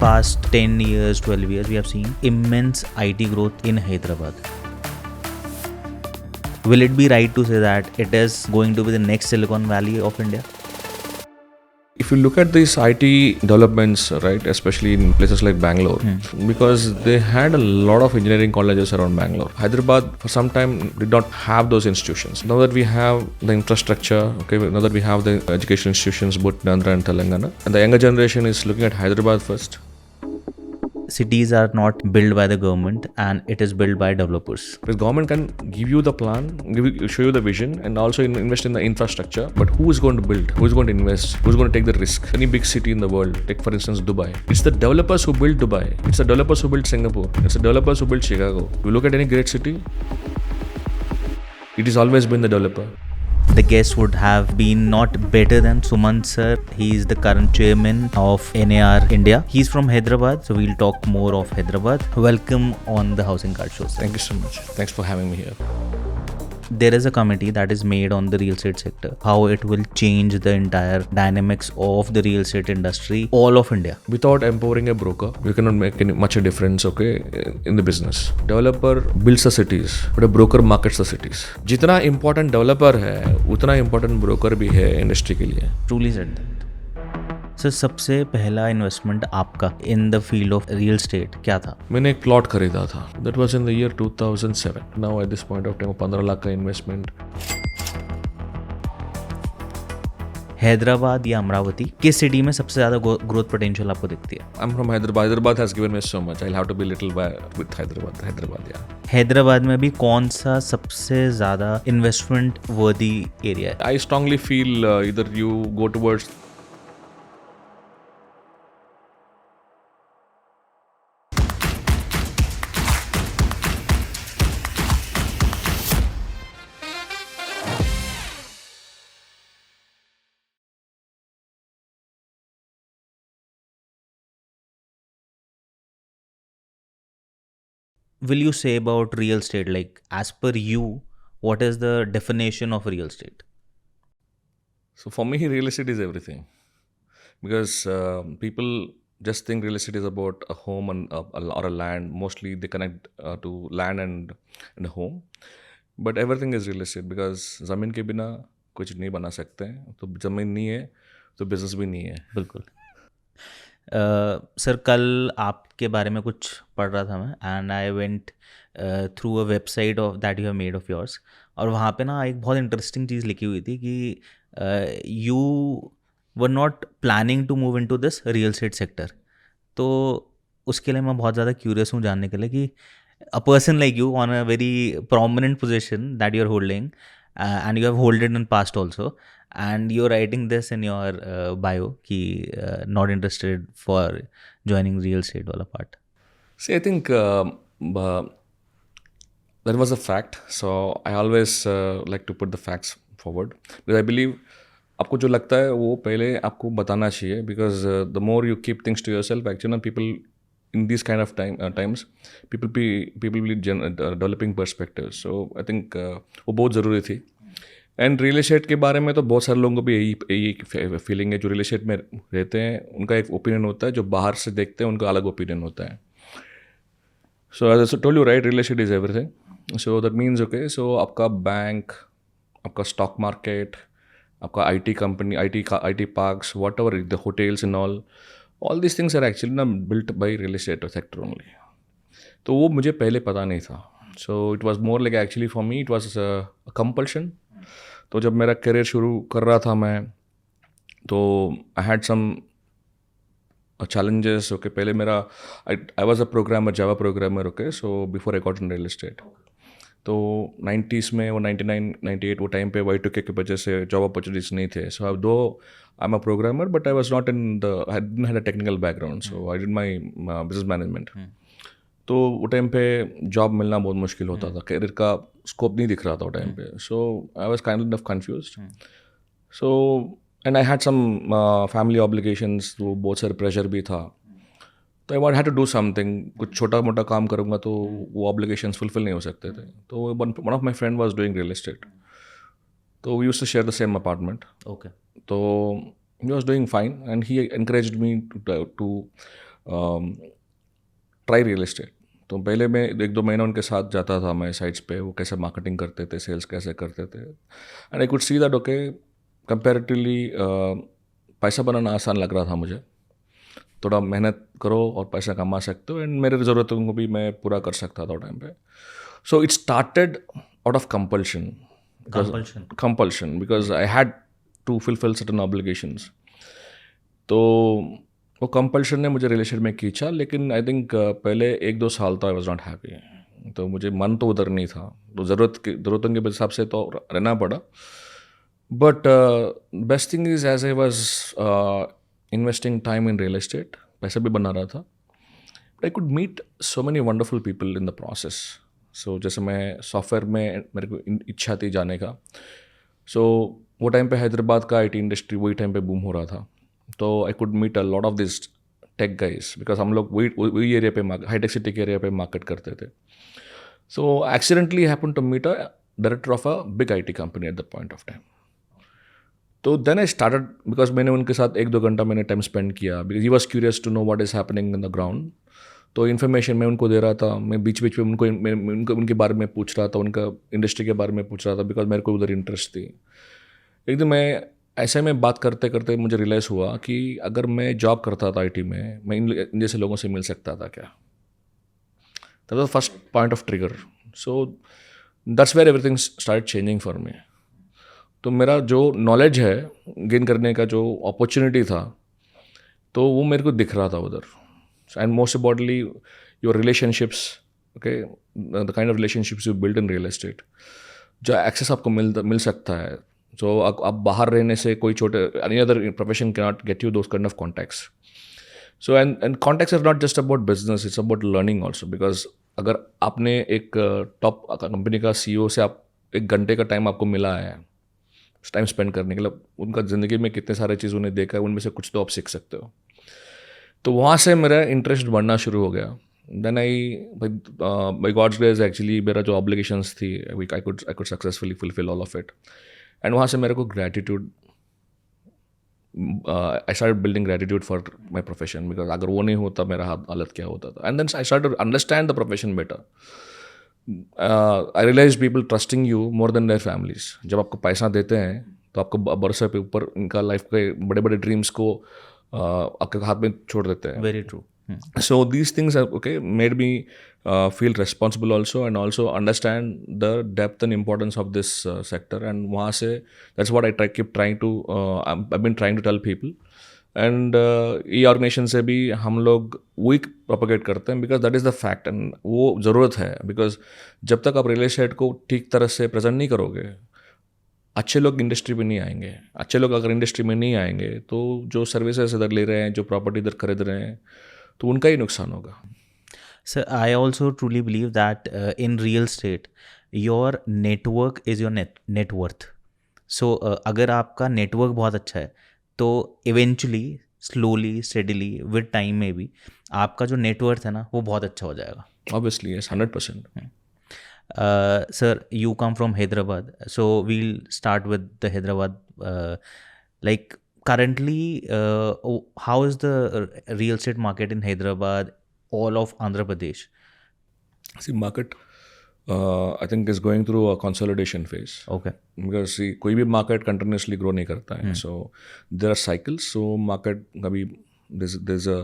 Past 10 years, 12 years, we have seen immense IT growth in Hyderabad. Will it be right to say that it is going to be the next Silicon Valley of India? If you look at these IT developments, right, especially in places like Bangalore, because they had a lot of engineering colleges around Bangalore. Hyderabad, for some time, did not have those institutions. Now that we have the infrastructure, okay, now that we have the education institutions, both in Andhra and Telangana, and the younger generation is looking at Hyderabad first. Cities are not built by the government and it is built by developers. Because government can give you the plan, show you the vision, and also invest in the infrastructure. But who is going to build? Who is going to invest? Who is going to take the risk? Any big city in the world, take for instance Dubai. It's the developers who build Dubai. It's the developers who build Singapore. It's the developers who build Chicago. You look at any great city, it has always been the developer. The guest would have been not better than Sumant sir. He is the current chairman of NAR India. He's from Hyderabad, so we'll talk more of Hyderabad. Welcome on the Housing Card Show, sir. Thank you so much. Thanks for having me here. There is a committee that is made on the real estate sector, how it will change the entire dynamics of the real estate industry, all of India. Without empowering a broker, you cannot make much a difference, okay, in the business. Developer builds the cities, but a broker markets the cities. जितना important developer है, उतना important broker भी है industry के लिए. Truly said that. Sir सबसे पहला investment आपका in the field of real state क्या था? मैंने एक प्लॉट खरीदा था. That was in the year 2007. Now at this point of time 15 lakh का इन्वेस्टमेंट. हैदराबाद या अमरावती किस सिटी में सबसे ज्यादा ग्रोथ पोटेंशियल आपको दिखती है? I'm from Hyderabad. Hyderabad has given me so much. I'll have to be little with Hyderabad. Hyderabad, yeah. Hyderabad में भी कौन सा सबसे ज्यादा इन्वेस्टमेंट वर्दी एरिया है? I strongly feel either you go towards Will you say about real estate, like as per you, what is the definition of real estate? So for me, real estate is everything, because people just think real estate is about a home and or a land. Mostly they connect to land and a home, but everything is real estate because ज़मीन के बिना कुछ नहीं बना सकते हैं. तो ज़मीन नहीं है तो बिजनेस भी नहीं है. बिल्कुल. सर कल आपके बारे में कुछ पढ़ रहा था मैं and I went through a website of that you have made of yours, और वहाँ पे ना एक बहुत इंटरेस्टिंग चीज़ लिखी हुई थी कि you were not planning to move into this real estate sector. तो उसके लिए मैं बहुत ज़्यादा क्यूरियस हूँ जानने के लिए कि a person like you on a very prominent position that you are holding and you have held it in past also, and you're writing this in your bio ki not interested for joining real estate wala part. See, I think that was a fact. So I always like to put the facts forward because I believe आपको जो लगता है वो पहले आपको बताना चाहिए, because the more you keep things to yourself, actually people in these kind of times people will developing perspectives. So I think वो बहुत ज़रूरी थी. एंड रियल एस्टेट के बारे में तो बहुत सारे लोगों को भी यही फीलिंग है. जो रियल एस्टेट में रहते हैं उनका एक ओपिनियन होता है, जो बाहर से देखते हैं उनका अलग ओपिनियन होता है. So as I told you right, real estate is everything. So that means okay, so आपका बैंक, आपका स्टॉक मार्केट, आपका IT company, IT parks, whatever the hotels and all this things are actually ना built by real estate sector only. तो वो मुझे पहले पता नहीं था. So it was more like actually for me it was a compulsion. तो जब मेरा करियर शुरू कर रहा था मैं, तो I had some challenges. Okay, पहले मेरा I was a programmer, Java programmer. Okay, so before I got in real estate. तो 90s में वो 99, 98 वो टाइम पे Y2K की वजह से जॉब अपॉर्चुनिटीज नहीं थे. सो दो I am a programmer but I was not in the, I didn't have a technical background. So I did my business management. तो वो टाइम पे जॉब मिलना बहुत मुश्किल होता था. करियर का स्कोप नहीं दिख रहा था वो टाइम पे. So I was kind of confused. So and I had some family obligations, तो बहुत सारे प्रेशर भी था. तो I had to do something. कुछ छोटा मोटा काम करूँगा तो वो ऑब्लिगेशंस फुलफिल नहीं हो सकते थे. तो one of my friend was doing real estate. तो we used to share the same apartment. Okay. तो he was doing fine and he encouraged me to try real estate. तो पहले मैं 1-2 महीना उनके साथ जाता था मैं साइट्स पे, वो कैसे मार्केटिंग करते थे, सेल्स कैसे करते थे, and I could see that okay comparatively पैसा बनाना आसान लग रहा था मुझे. थोड़ा मेहनत करो और पैसा कमा सकते हो, एंड मेरे ज़रूरतों को भी मैं पूरा कर सकता था टाइम पे. So it started out of compulsion. compulsion because I had to fulfill certain obligations. तो वो कंपल्शन ने मुझे रिलेशन में खींचा, लेकिन आई थिंक पहले 1-2 साल तो आई वॉज नॉट हैप्पी. तो मुझे मन तो उधर नहीं था, तो ज़रूरतों के हिसाब से तो रहना पड़ा. But best thing is as I was investing time in real estate, पैसा भी बना रहा था, but I could meet so many wonderful people in the process. So जैसे मैं सॉफ्टवेयर में मेरे को इच्छा थी जाने का. सो वो टाइम पे हैदराबाद का आईटी इंडस्ट्री वही टाइम पे बूम हो रहा था. तो I could meet a lot of this tech guys, because हम लोग वही एरिया पे हाईटेक सिटी के एरिया पे मार्केट करते थे. So accidentally happen to meet a director of a big IT company at the point of time. तो देन आई स्टार्टेड, बिकॉज मैंने उनके साथ 1-2 घंटा मैंने टाइम स्पेंड किया, because he was curious to know what is happening in the ground. तो information मैं उनको दे रहा था, मैं बीच बीच में उनको उनके बारे में पूछ रहा था, उनका इंडस्ट्री के बारे में पूछ रहा था, बिकॉज मेरे को उधर इंटरेस्ट थी. एकदम मैं ऐसे में बात करते करते मुझे रियलाइज़ हुआ कि अगर मैं जॉब करता था आईटी में, मैं इन जैसे लोगों से मिल सकता था क्या. That was the first point of trigger. So that's where everything start changing for me. तो मेरा जो नॉलेज है गेन करने का, जो अपॉर्चुनिटी था, तो वो मेरे को दिख रहा था उधर. And most importantly your relationships, okay, the kind of relationships you build in real estate, जो एक्सेस आपको मिल सकता है. सो आप बाहर रहने से कोई छोटे any other profession can not get you those kind of contacts. So and contacts are not just about business, it's about learning also. Because अगर आपने एक टॉप कंपनी का सीईओ से आप 1 घंटे का टाइम आपको मिला है टाइम स्पेंड करने के लिए, उनका ज़िंदगी में कितने सारे चीज़ उन्हें देखा है, उनमें से कुछ तो आप सीख सकते हो. तो वहाँ से मेरा इंटरेस्ट बढ़ना शुरू हो गया. Then I by God's grace actually मेरा जो ऑब्लिगेशंस थी I could successfully fulfil all of it. And वहाँ से मेरे को gratitude, I start building gratitude for my profession, because अगर वो नहीं होता मेरा हालत क्या होता था. And then I start to understand the profession better. I realise people trusting you more than their families. जब आपको पैसा देते हैं तो आपको भरोसे पे ऊपर इनका लाइफ के बड़े बड़े ड्रीम्स को आपके हाथ में छोड़ देते हैं. Very true. So these things are okay made me feel responsible also, and also understand the depth and importance of this sector. And वहाँ से that's what I keep trying to I've been trying to tell people. And ये organisation से भी हम लोग वही propagate करते हैं, because that is the fact. And वो ज़रूरत है, बिकॉज जब तक आप रियल एस्टेट को ठीक तरह से प्रेजेंट नहीं करोगे, अच्छे लोग इंडस्ट्री में नहीं आएंगे. अच्छे लोग अगर इंडस्ट्री में नहीं आएंगे तो जो सर्विसेज इधर ले रहे हैं, जो प्रॉपर्टी इधर खरीद रहे हैं, तो उनका ही नुकसान होगा. Sir, I also truly believe that in real estate, your network is your net worth. So अगर आपका नेटवर्क बहुत अच्छा है तो eventually slowly steadily with time में भी आपका जो नेटवर्थ है ना वो बहुत अच्छा हो जाएगा. Obviously, yes, 100%. Sir, you come from Hyderabad, so we'll start with the Hyderabad. Like currently, how is the real estate market in Hyderabad, all of Andhra Pradesh? See, market, I think is going through a consolidation phase. Okay. Because see, कोई भी market continuously grow नहीं करता है. So there are cycles. So market कभी there's a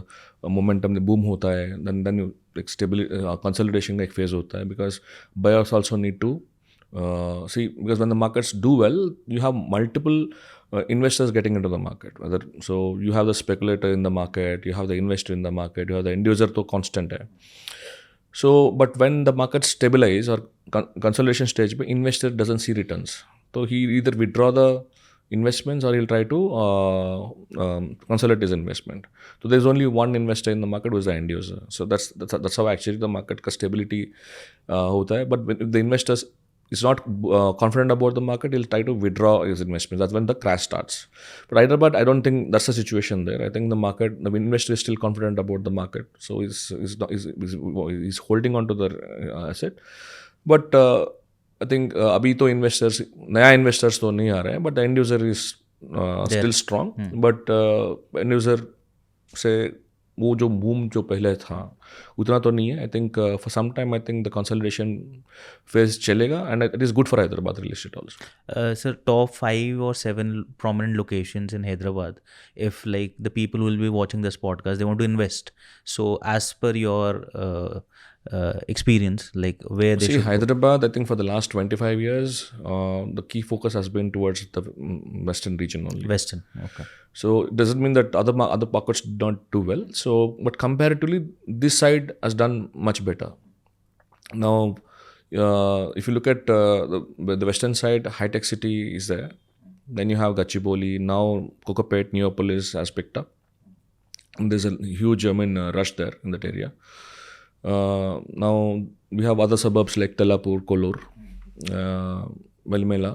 momentum, boom होता है. Then you like stability, consolidation का एक phase होता है. Because buyers also need to see, because when the markets do well, you have multiple investors getting into the market. So you have the speculator in the market, you have the investor in the market, you have the end user तो constant है. So but when the market stabilize or consolidation stage पे investor doesn't see returns, so he either withdraw the investments or he'll try to consolidate his investment. So there's only one investor in the market who is the end user. So that's how actually the market का stability होता है. But when the investors is not confident about the market, he'll try to withdraw his investments. That's when the crash starts. But Hyderabad, I don't think that's the situation there. I think the investor is still confident about the market, so he's holding on to the asset. But I think अभी तो नया investors तो नहीं आ रहे हैं, but the end user is still strong. But end user से वो जो बूम जो पहले था उतना तो नहीं है. I think for some time I think the consolidation phase चलेगा and it is good for Hyderabad real estate also. Sir, top 5 or 7 prominent locations in Hyderabad. If like the people who will be watching this podcast, they want to invest. So, as per your experience, like where they See, should go. Hyderabad, I think for the last 25 years, the key focus has been towards the western region only. Western. Okay. So it doesn't mean that other pockets don't do well. So, but comparatively, this side has done much better. Now, if you look at the western side, High Tech City is there. Then you have Gachibowli. Now, Kokapet, Neopolis has picked up. And there's a huge, rush there in that area. Now, we have other suburbs like Telapur, Kolur, Velmela.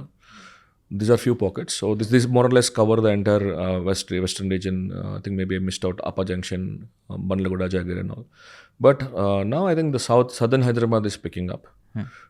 These are few pockets. So this more or less cover the entire western region. I think maybe I missed out Upper Junction, Banlagoda, Jagir and all. But now I think the southern Hyderabad is picking up.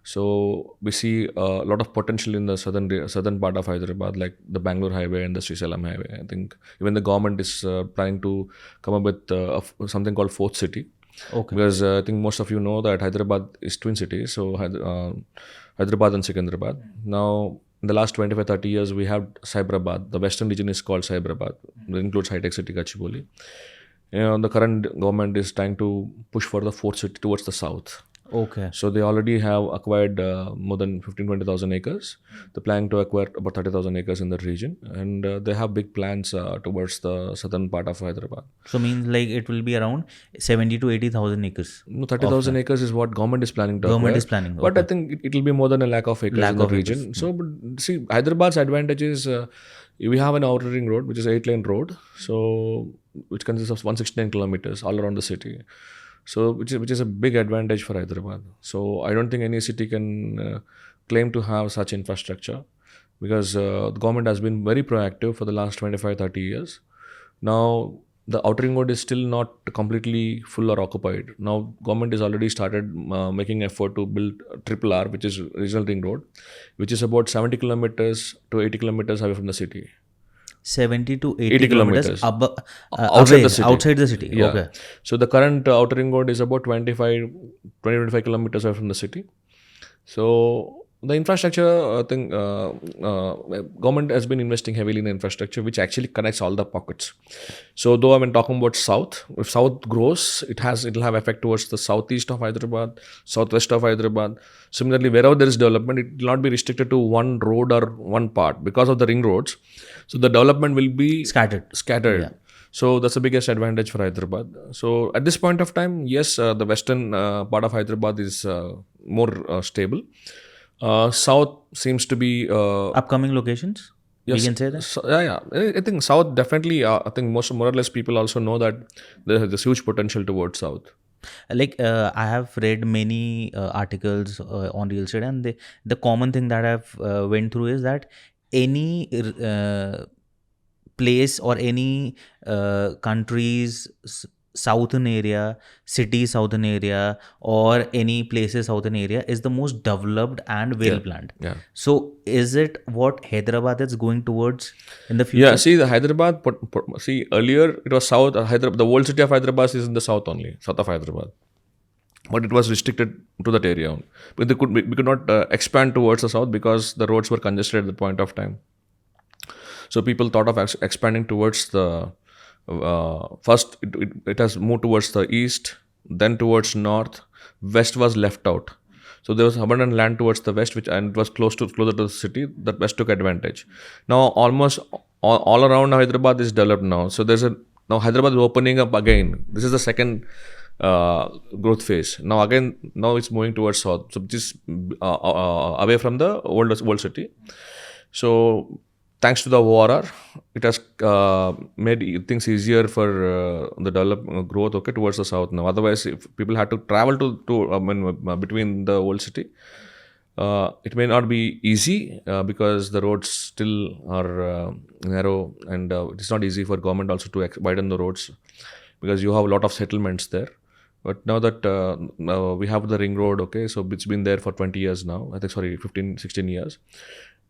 So we see a lot of potential in the southern part of Hyderabad, like the Bangalore Highway and the Srisalam Highway. I think even the government is planning to come up with something called Fourth City. Okay. Because I think most of you know that Hyderabad is twin cities. So Hyderabad and Secunderabad. Now, in the last 25-30 years, we have Cyberabad. The western region is called Cyberabad. It includes High Tech City, Gachibowli. The current government is trying to push for the fourth city towards the south. Okay. So they already have acquired more than 15-20,000 acres. They're planning to acquire about 30,000 acres in that region, and they have big plans towards the southern part of Hyderabad. So means like it will be around 70 to 80,000 acres. No, 30,000 acres is what government is planning to Government acquire. is planning. But Okay. I think it will be more than a lakh of acres in the region. So, but see, Hyderabad's advantage is we have an outer ring road, which is 8-lane road, so which consists of 169 kilometers all around the city. So, which is a big advantage for Hyderabad. So, I don't think any city can claim to have such infrastructure, because the government has been very proactive for the last 25-30 years. Now, the outer ring road is still not completely full or occupied. Now, government has already started making effort to build Triple R, which is regional ring road, which is about 70 kilometers to 80 kilometers away from the city. 70 to 80 kilometers Outside the city. Outside the city. Yeah. Okay. So the current outer ring road is about 20-25 kilometers away from the city. So the infrastructure, I think government has been investing heavily in the infrastructure, which actually connects all the pockets. So though I've been talking about south, if south grows, it'll have effect towards the southeast of Hyderabad, southwest of Hyderabad. Similarly, wherever there is development, it will not be restricted to one road or one part because of the ring roads. So the development will be Scattered. scattered. Yeah. So that's the biggest advantage for Hyderabad. So at this point of time, yes, the western part of Hyderabad is more stable. South seems to be Upcoming locations? yes, We can say that? So, yeah. I think south definitely. I think more or less people also know that there's huge potential towards south. Like I have read many articles on real estate, and the common thing that I've went through is that any place or any country's southern area, city southern area, or any places southern area is the most developed and well planned. Yeah. So is it what Hyderabad is going towards in the future? Yeah. See, the Hyderabad. See, earlier it was south. Hyderabad. The whole city of Hyderabad is in the south only, south of Hyderabad. But it was restricted to that area. But we could not expand towards the south because the roads were congested at the point of time. So people thought of expanding towards the first. It has moved towards the east, then towards north. West was left out. So there was abundant land towards the west, and it was closer to the city. That west took advantage. Now almost all around Hyderabad is developed now. So now Hyderabad is opening up again. This is the second growth phase. Now it's moving towards south, so just away from the old city. So thanks to the ORR, it has made things easier for the growth towards the south now. Otherwise, if people had to travel between the old city, it may not be easy because the roads still are narrow, and it's not easy for government also to widen the roads because you have a lot of settlements there. But now that we have the ring road, so it's been there for 20 years now. I think, 15, 16 years.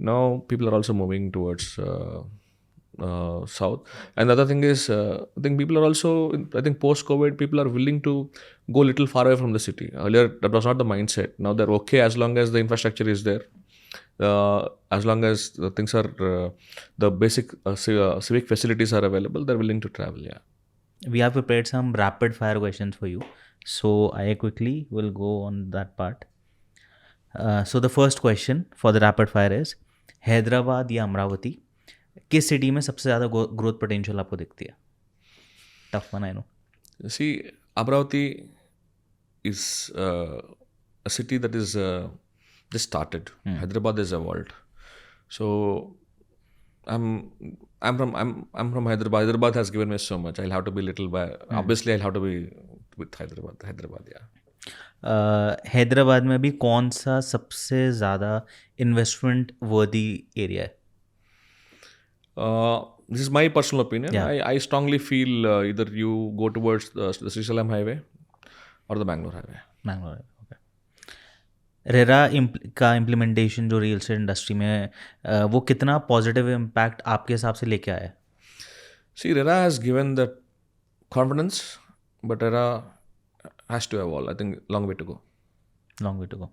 Now people are also moving towards south. And the other thing is, I think people are also, I think post-COVID, people are willing to go a little far away from the city. Earlier, that was not the mindset. Now they're okay as long as the infrastructure is there. As long as the things are, the basic civic facilities are available, they're willing to travel. Yeah. We have prepared some rapid fire questions for you. So I quickly will go on that part. So the first question for the rapid fire is, Hyderabad या अमरावती, किस city में सबसे ज़्यादा growth potential आपको दिखती है? Tough one, I know. See, Amravati is a city that is just started. Hyderabad is evolved. So I'm from Hyderabad. Hyderabad has given me so much. I'll have to be little by. Obviously, I'll have to be with Hyderabad. Hyderabad, yeah. Hyderabad में भी कौन सा सबसे ज़्यादा investment वर्दी area है? This is my personal opinion. Yeah. I strongly feel either you go towards the Srisalam Highway or the Bangalore Highway. Bangalore है. Okay. RERA का इम्प्लीमेंटेशन जो रियल एस्टेट इंडस्ट्री में है, वो कितना पॉजिटिव इम्पैक्ट आपके हिसाब से लेके आया है? See, RERA has given that confidence, but RERA has to evolve. I think long way to go. Long way to go.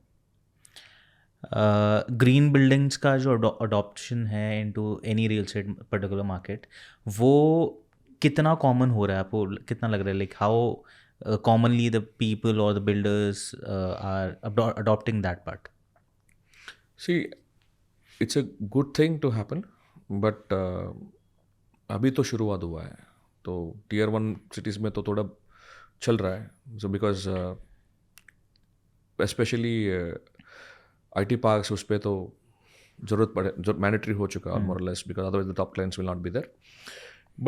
Green buildings का जो अडॉप्शन है into any real estate particular market, वो कितना कॉमन हो रहा है आपको? कितना लग रहा है, like how commonly the people or the builders are adopting that part? See, it's a good thing to happen, but अभी तो शुरुआत हुआ है. तो Tier 1 cities में तो थोड़ा चल रहा है. So because especially IT parks, उस पर तो ज़रूरत पड़े, जो मैंडेटरी हो चुका है more or less, because otherwise the top clients will not be there.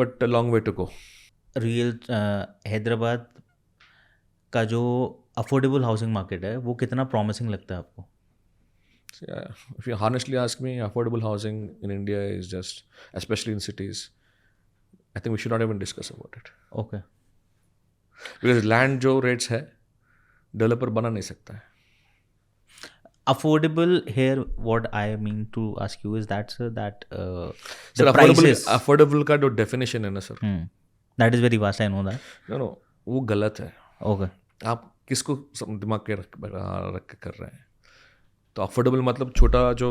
But a long way to go. Real Hyderabad का जो अफोर्डेबल हाउसिंग मार्केट है वो कितना प्रॉमिसिंग लगता है आपको? Yeah, if you honestly ask me, affordable housing in India is just, especially in cities, I think we should not even discuss about it. Okay. Because land जो rates है, developer बना नहीं सकता है. Affordable here, what I mean to ask you is that, sir, that Sir, the affordable, prices, affordable का जो definition है ना sir, that is very vast, I know that. no, वो गलत है. Okay. आप किसको दिमाग के रख के कर रहे हैं? तो अफोर्डेबल मतलब छोटा जो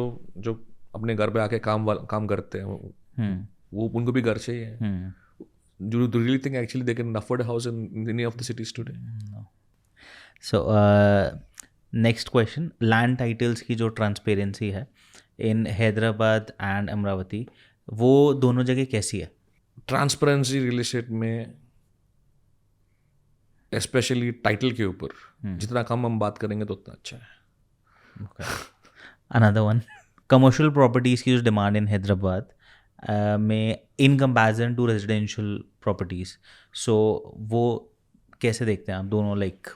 अपने घर पे आके काम करते हैं, वो उनको भी घर चाहिए. Do you really think actually they can afford a house in any of the cities today? No. So next question, land titles की जो ट्रांसपेरेंसी है इन हैदराबाद एंड अमरावती, वो दोनों जगह कैसी है? ट्रांसपेरेंसी रियल एस्टेट में स्पेशली टाइटल के ऊपर जितना कम हम बात करेंगे तो उतना अच्छा है. अनदर वन, कमर्शियल प्रॉपर्टीज़ की जो डिमांड इन हैदराबाद में in comparison to residential properties, so वो कैसे देखते हैं आप दोनों? Like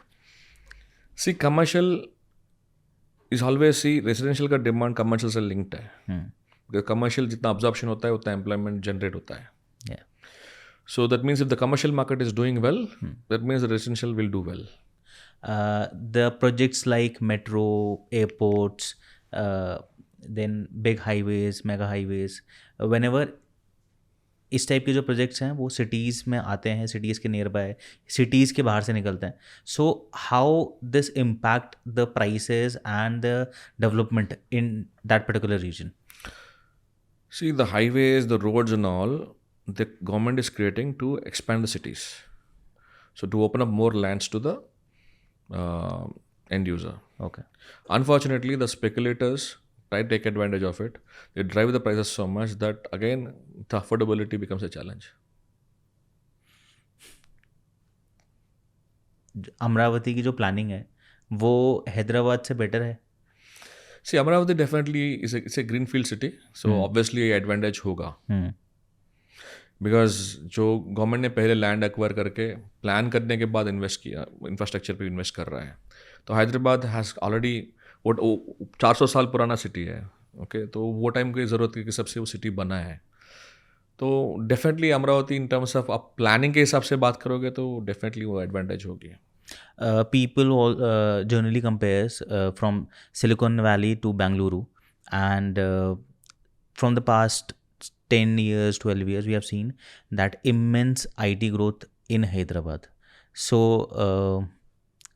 see, commercial is always, see residential का डिमांड कमर्शियल से लिंक्ड है. कमर्शियल जितना अब्जॉर्प्शन होता है उतना एम्प्लॉयमेंट जनरेट होता है. So that means if the commercial market is doing well, that means the residential will do well. The projects like metro, airports, then big highways, mega highways, whenever इस type के जो projects हैं वो cities में आते हैं, cities के near by, cities के बाहर से निकलते हैं. So how this impact the prices and the development in that particular region? See, the highways, the roads and all, the government is creating to expand the cities. So to open up more lands to the end user. Okay. Unfortunately, the speculators try to take advantage of it. They drive the prices so much that again the affordability becomes a challenge. Amravati की जो planning है वो हैदराबाद से better है? See, Amravati definitely it's a greenfield city, so obviously advantage होगा. Because जो government ने पहले लैंड एक्वायर करके प्लान करने के बाद इन्वेस्ट किया, इंफ्रास्ट्रक्चर पे इन्वेस्ट कर रहा है. तो हैदराबाद हैज़ ऑलरेडी वो 400 साल पुराना सिटी है. ओके, तो वो टाइम की ज़रूरत की सबसे वो सिटी बना है. तो definitely Amravati in terms of आप प्लानिंग के हिसाब से बात करोगे तो डेफिनेटली वो एडवांटेज होगी. People generally compares from Silicon Valley to Bengaluru, and from the past 10 years, 12 years, we have seen that immense IT growth in Hyderabad. So,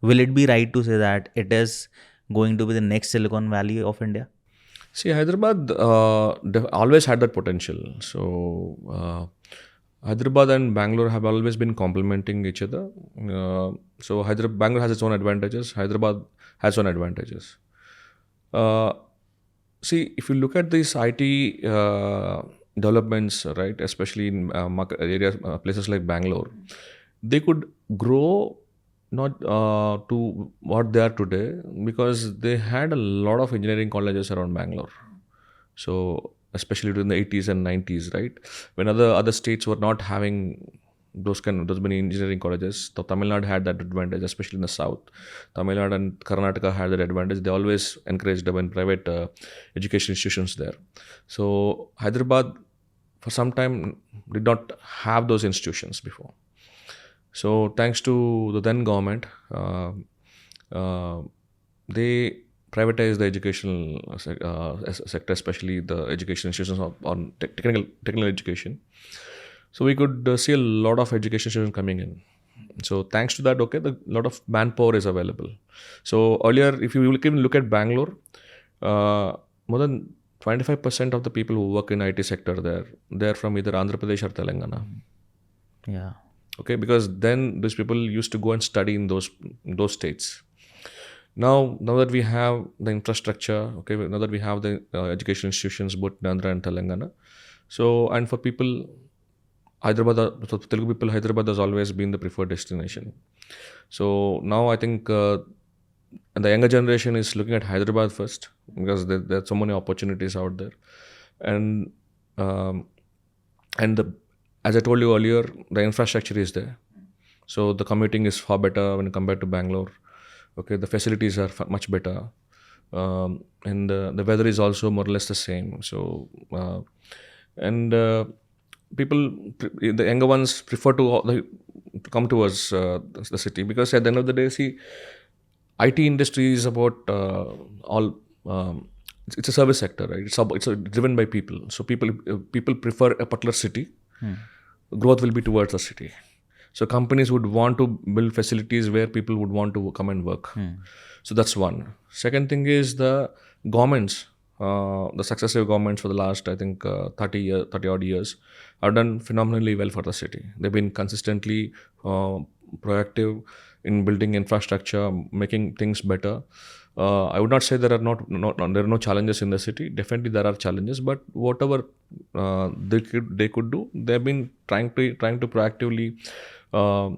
will it be right to say that it is going to be the next Silicon Valley of India? See, Hyderabad always had that potential. So, Hyderabad and Bangalore have always been complementing each other. So, Bangalore has its own advantages, Hyderabad has own advantages. Uh, See, if you look at these IT developments, right, especially in market areas, places like Bangalore, they could grow not to what they are today because they had a lot of engineering colleges around Bangalore. So, especially during the 80s and 90s, right, when other states were not having those many engineering colleges, so Tamil Nadu had that advantage, especially in the south. Tamil Nadu and Karnataka had that advantage. They always encouraged them private education institutions there. So Hyderabad, for some time, did not have those institutions before. So thanks to the then government, they privatized the educational sector, especially the education institutions on technical education. So we could see a lot of education students coming in. So thanks to that, okay, the lot of manpower is available. So earlier, if you even look at Bangalore, more than 25% of the people who work in IT sector there, they're from either Andhra Pradesh or Telangana. Yeah. Okay, because then these people used to go and study in those states. Now that we have the infrastructure, okay, now that we have the education institutions both in Andhra and Telangana, so and for people, Hyderabad, so Telugu people, Hyderabad has always been the preferred destination. So now I think the younger generation is looking at Hyderabad first because there are so many opportunities out there, and um, as I told you earlier, the infrastructure is there. So the commuting is far better when compared to Bangalore. Okay, the facilities are much better, and the weather is also more or less the same. So and people, the younger ones prefer to come towards the city because at the end of the day, see, IT industry is about all. It's a service sector, right? It's driven by people. So people prefer a particular city. Growth will be towards the city. So companies would want to build facilities where people would want to come and work. So that's one. Second thing is the governments, the successive governments for the last, I think, 30 odd years have done phenomenally well for the city. They've been consistently proactive in building infrastructure, making things better. I would not say there are there are no challenges in the city. Definitely there are challenges, but whatever they could do, they've been trying to proactively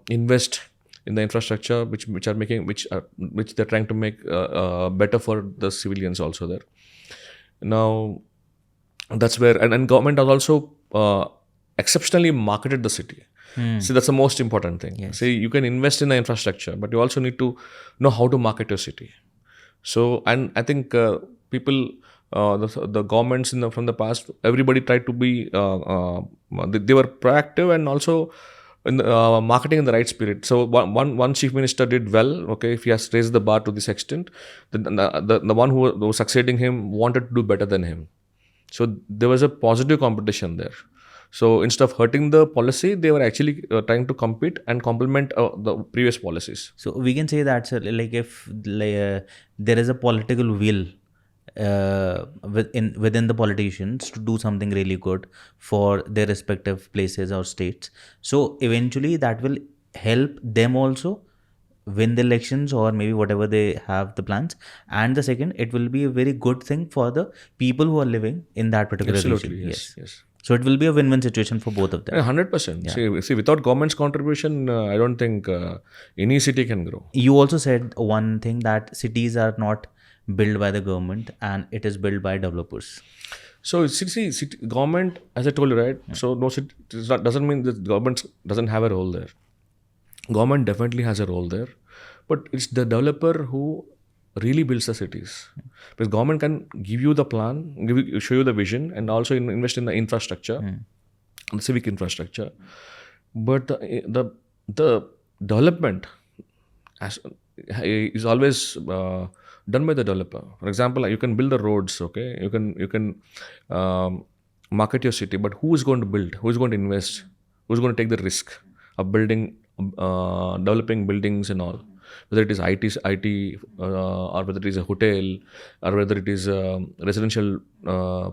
invest in the infrastructure which they're trying to make better for the civilians also there. Now that's where and government has also exceptionally marketed the city. See, that's the most important thing. Yes. See, you can invest in the infrastructure, but you also need to know how to market your city. So, and I think people, the governments from the past, everybody tried to be, they were proactive and also in the, marketing in the right spirit. So one chief minister did well. Okay, if he has raised the bar to this extent, the one who was succeeding him wanted to do better than him. So there was a positive competition there. So instead of hurting the policy, they were actually trying to compete and complement the previous policies. So we can say that, sir, like if there is a political will within the politicians to do something really good for their respective places or states, so eventually that will help them also win the elections or maybe whatever they have the plans. And the second, it will be a very good thing for the people who are living in that particular Absolutely, region. yes. So it will be a win-win situation for both of them. 100%. See, without government's contribution, I don't think any city can grow. You also said one thing, that cities are not built by the government and it is built by developers. So city government, as I told you, right? So no city doesn't mean that government doesn't have a role there. Government definitely has a role there, but it's the developer who really builds the cities. Because government can give you the plan, show you the vision, and also invest in the infrastructure, the civic infrastructure. But the development is always done by the developer. For example, you can build the roads. Okay, you can market your city, but who is going to build? Who is going to invest? Who is going to take the risk of building, developing buildings and all? Whether it is IT, or whether it is a hotel, or whether it is a residential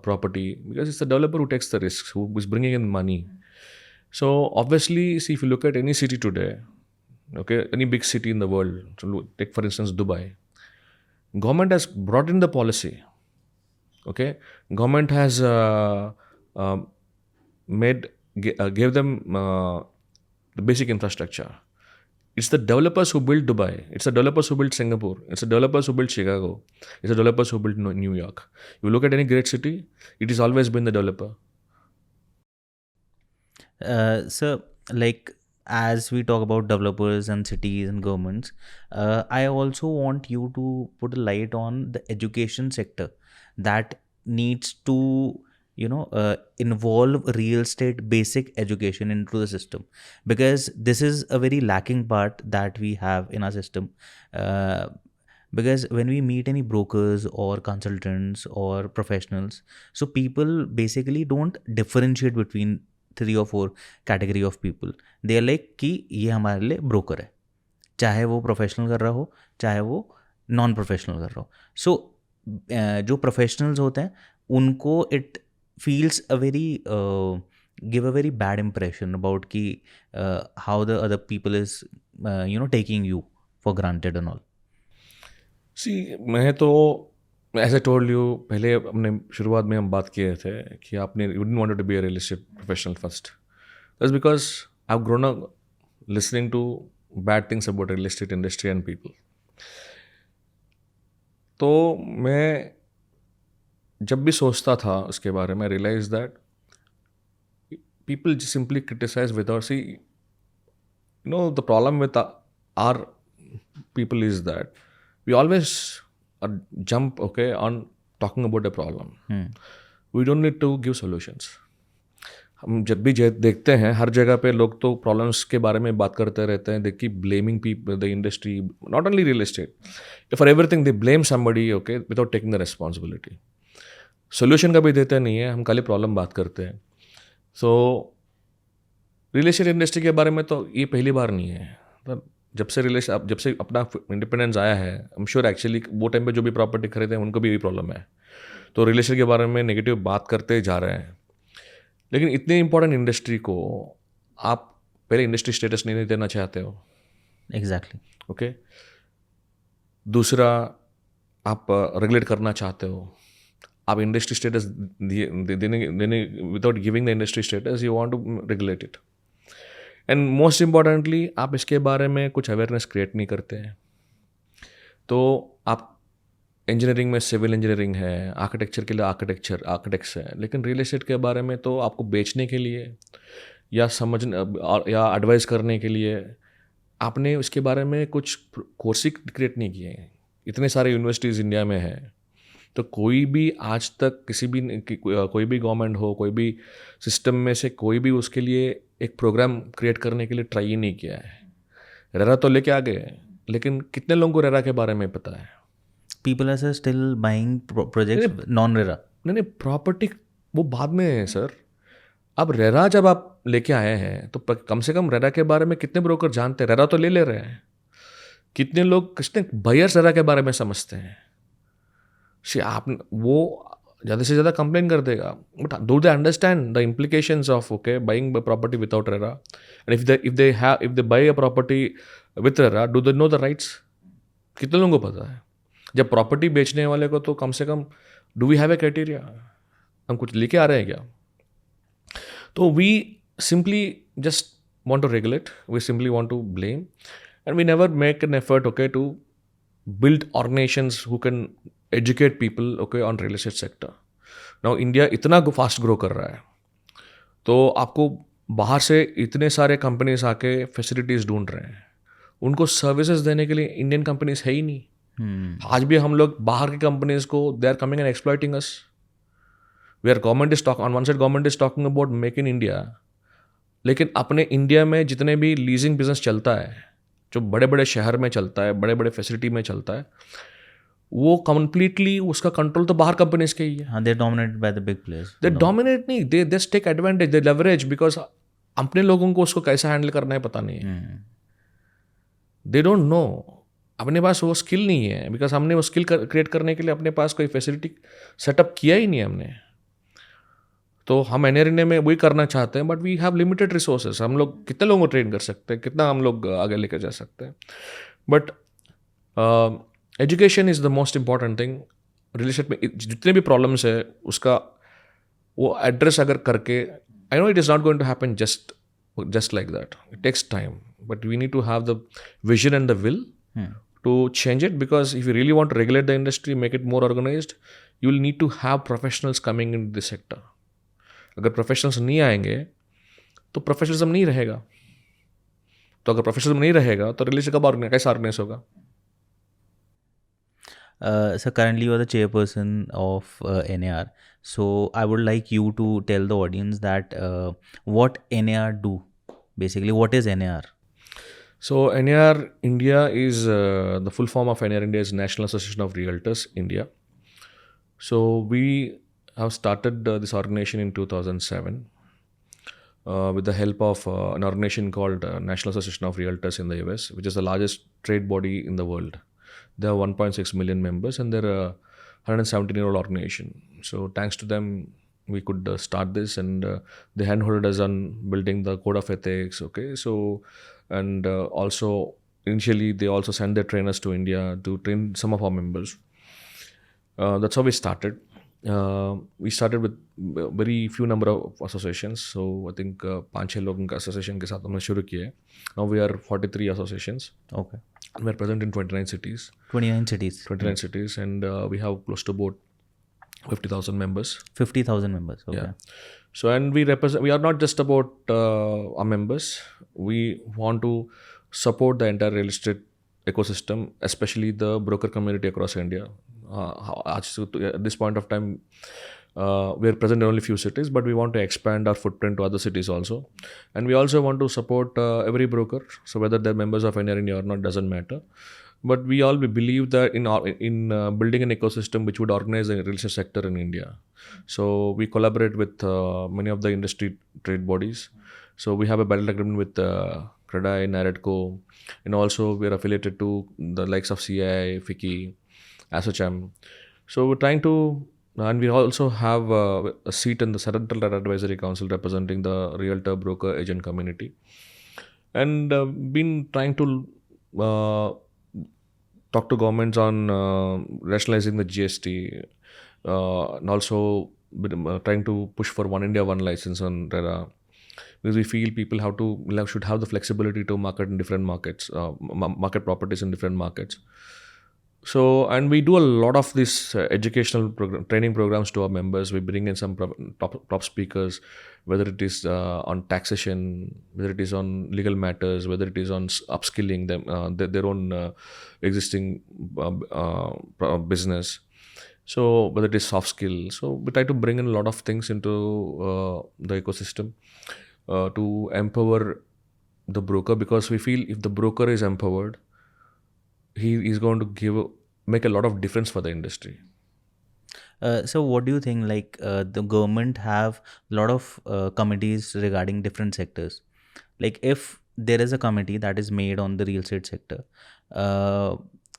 property, because it's the developer who takes the risks, who is bringing in money. So obviously, see, if you look at any city today, okay, any big city in the world, so take for instance Dubai, government has brought in the policy. Okay, government has uh, gave them the basic infrastructure. It's the developers who built Dubai. It's the developers who built Singapore. It's the developers who built Chicago. It's the developers who built New York. You look at any great city, it has always been the developer. So, like, as we talk about developers and cities and governments, I also want you to put a light on the education sector that needs to, involve real estate basic education into the system, because this is a very lacking part that we have in our system. Uh, because when we meet any brokers or consultants or professionals, so people basically don't differentiate between 3 or 4 category of people. They are like कि ये हमारे लिए broker है, चाहे वो professional कर रहा हो चाहे वो नॉन प्रोफेशनल कर रहा हो. सो जो प्रोफेशनल्स होते हैं उनको it feels a very give a very bad impression about कि how the other people is taking you for granted and all. See, मैं तो एज आई टोल्ड यू, पहले अपने शुरुआत में हम बात किए थे कि आपने you didn't wanted to be a real estate professional first. That's because I have grown up listening to bad things about real estate industry and people. तो मैं जब भी सोचता था उसके बारे में, realise that people simply criticize without, see, the problem with our people is that we always jump, okay, on talking about a problem. We don't need to give solutions. हम जब भी देखते हैं हर जगह पे लोग तो प्रॉब्लम्स के बारे में बात करते रहते हैं. They keep blaming people, the industry, not only real estate, for everything they blame somebody, okay, without taking the responsibility. Solution कभी देते नहीं है, हम खाली प्रॉब्लम बात करते हैं. सो रियल एस्टेट इंडस्ट्री के बारे में तो ये पहली बार नहीं है. जब से अपना इंडिपेंडेंस आया है, आई एम श्योर एक्चुअली वो टाइम पे जो भी प्रॉपर्टी खरीदे हैं उनको भी यही प्रॉब्लम है. तो रियल एस्टेट के बारे में नेगेटिव बात करते जा रहे हैं. लेकिन इतनी इंपॉर्टेंट इंडस्ट्री को आप पहले इंडस्ट्री स्टेटस नहीं देना चाहते हो. एग्जैक्टली. ओके. दूसरा, आप रेगुलेट करना चाहते हो. आप इंडस्ट्री स्टेटस देने without giving the industry status you want to regulate it. And most importantly आप इसके बारे में कुछ अवेयरनेस क्रिएट नहीं करते हैं. तो आप इंजीनियरिंग में सिविल इंजीनियरिंग है, आर्किटेक्चर के लिए आर्किटेक्ट्स हैं, लेकिन रियल एस्टेट के बारे में तो आपको बेचने के लिए या समझने या एडवाइस करने के लिए आपने उसके बारे में कुछ कोर्स ही क्रिएट नहीं किए हैं. इतने सारे यूनिवर्सिटीज़ इंडिया में हैं, तो कोई भी आज तक कोई भी गवर्नमेंट हो, कोई भी सिस्टम में से कोई भी उसके लिए एक प्रोग्राम क्रिएट करने के लिए ट्राई ही नहीं किया है. रेरा तो लेके आ गए, लेकिन कितने लोगों को रेरा के बारे में पता है? People are still buying projects non RERA. नहीं, प्रॉपर्टी वो बाद में है सर. अब रेरा जब आप लेके आए हैं तो कम से कम रेरा के बारे में कितने ब्रोकर जानते हैं? रेरा तो ले रहे हैं. कितने बायर्स रेरा के बारे में समझते हैं? आप वो ज़्यादा से ज़्यादा कंप्लेन कर देगा, but do they understand the implications of, okay, buying property without RERA? And if they by a property with RERA, do they know the rights? कितने लोगों को पता है? जब प्रॉपर्टी बेचने वाले को तो कम से कम do we have a criteria? हम कुछ लेके आ रहे हैं क्या? तो we simply just want to regulate, we simply want to blame, and we never make an effort, okay, to build organizations who can educate people, okay, on real estate sector. Now India इतना fast grow कर रहा है, तो आपको बाहर से इतने सारे कंपनीज आके फैसिलिटीज़ ढूंढ रहे हैं. उनको सर्विसेज देने के लिए इंडियन कंपनीज है ही नहीं. आज भी हम लोग बाहर की कंपनीज को, they are coming and exploiting us. Where government is talk on one side, government is talking about make in India, लेकिन अपने इंडिया में जितने भी लीजिंग बिजनेस चलता है, जो बड़े बड़े शहर में चलता है, बड़े बड़े फैसिलिटी में चलता है, वो कंप्लीटली उसका कंट्रोल तो बाहर कंपनीज के ही है. हाँ, they're dominated by the big players. They dominate नहीं, they just take advantage, they leverage, because अपने लोगों को उसको कैसा हैंडल करना है पता नहीं है. दे डोंट नो, अपने पास वो स्किल नहीं है, बिकॉज हमने वो स्किल क्रिएट करने के लिए अपने पास कोई फैसिलिटी सेटअप किया ही नहीं हमने. तो हम एनआर इंडिया में वही करना चाहते हैं, but we have limited resources. हम लोग कितने लोगों को ट्रेन कर सकते हैं, कितना हम लोग आगे लेकर जा सकते हैं. But education is the most important thing. Relationship में जितने भी प्रॉब्लम्स है उसका वो एड्रेस अगर करके, I know it is not going to happen just like that. It takes time, but we need to have the vision and the will to change it, because if you really want to regulate the industry, make it more organized, you will need to have professionals coming into this sector. अगर professionals नहीं आएंगे तो professionalism नहीं रहेगा. तो अगर professionalism नहीं रहेगा तो रिलेशन कब कैसे ऑर्गेनाइज होगा? So currently you are the chairperson of NAR. So I would like you to tell the audience that what NAR do. Basically, what is NAR? So NAR India is the full form of NAR India is National Association of Realtors India. So we have started this organization in 2007 with the help of an organization called National Association of Realtors in the US, which is the largest trade body in the world. They have 1.6 million members and they're a 117-year-old organization. So thanks to them, we could start this, and they handholded us on building the code of ethics. Okay, so and also initially they also sent their trainers to India to train some of our members. That's how we started. We started with very few number of associations. So I think 5-6 लोगों का association के साथ हमने शुरू किया है. Now we are 43 associations. Okay. We are present in 29 cities. 29 cities. 29 cities, and we have close to about 50,000 members. 50,000 members. Okay. Yeah. So, and we represent. We are not just about our members. We want to support the entire real estate ecosystem, especially the broker community across India. At this point of time, we are present in only few cities, but we want to expand our footprint to other cities also. And we also want to support every broker. So whether they're members of NAR India or not doesn't matter. But we all believe that in building an ecosystem which would organize the real estate sector in India. So we collaborate with many of the industry trade bodies. So we have a bilateral agreement with CREDAI, NAREDCO, and also we are affiliated to the likes of CII, FICCI, ASSOCHAM. So we're trying to, and we also have a seat in the Central Advisory Council representing the realtor, broker, agent community, and been trying to talk to governments on rationalizing the GST, and also trying to push for One India, One License on RERA, because we feel people should have the flexibility to market in different markets, market properties in different markets. So, and we do a lot of these educational training programs to our members. We bring in some top speakers, whether it is on taxation, whether it is on legal matters, whether it is on upskilling them, their own existing business. So, whether it is soft skill. So, we try to bring in a lot of things into the ecosystem to empower the broker, because we feel if the broker is empowered, he is going to make a lot of difference for the industry. So what do you think, like the government have a lot of committees regarding different sectors? Like if there is a committee that is made on the real estate sector,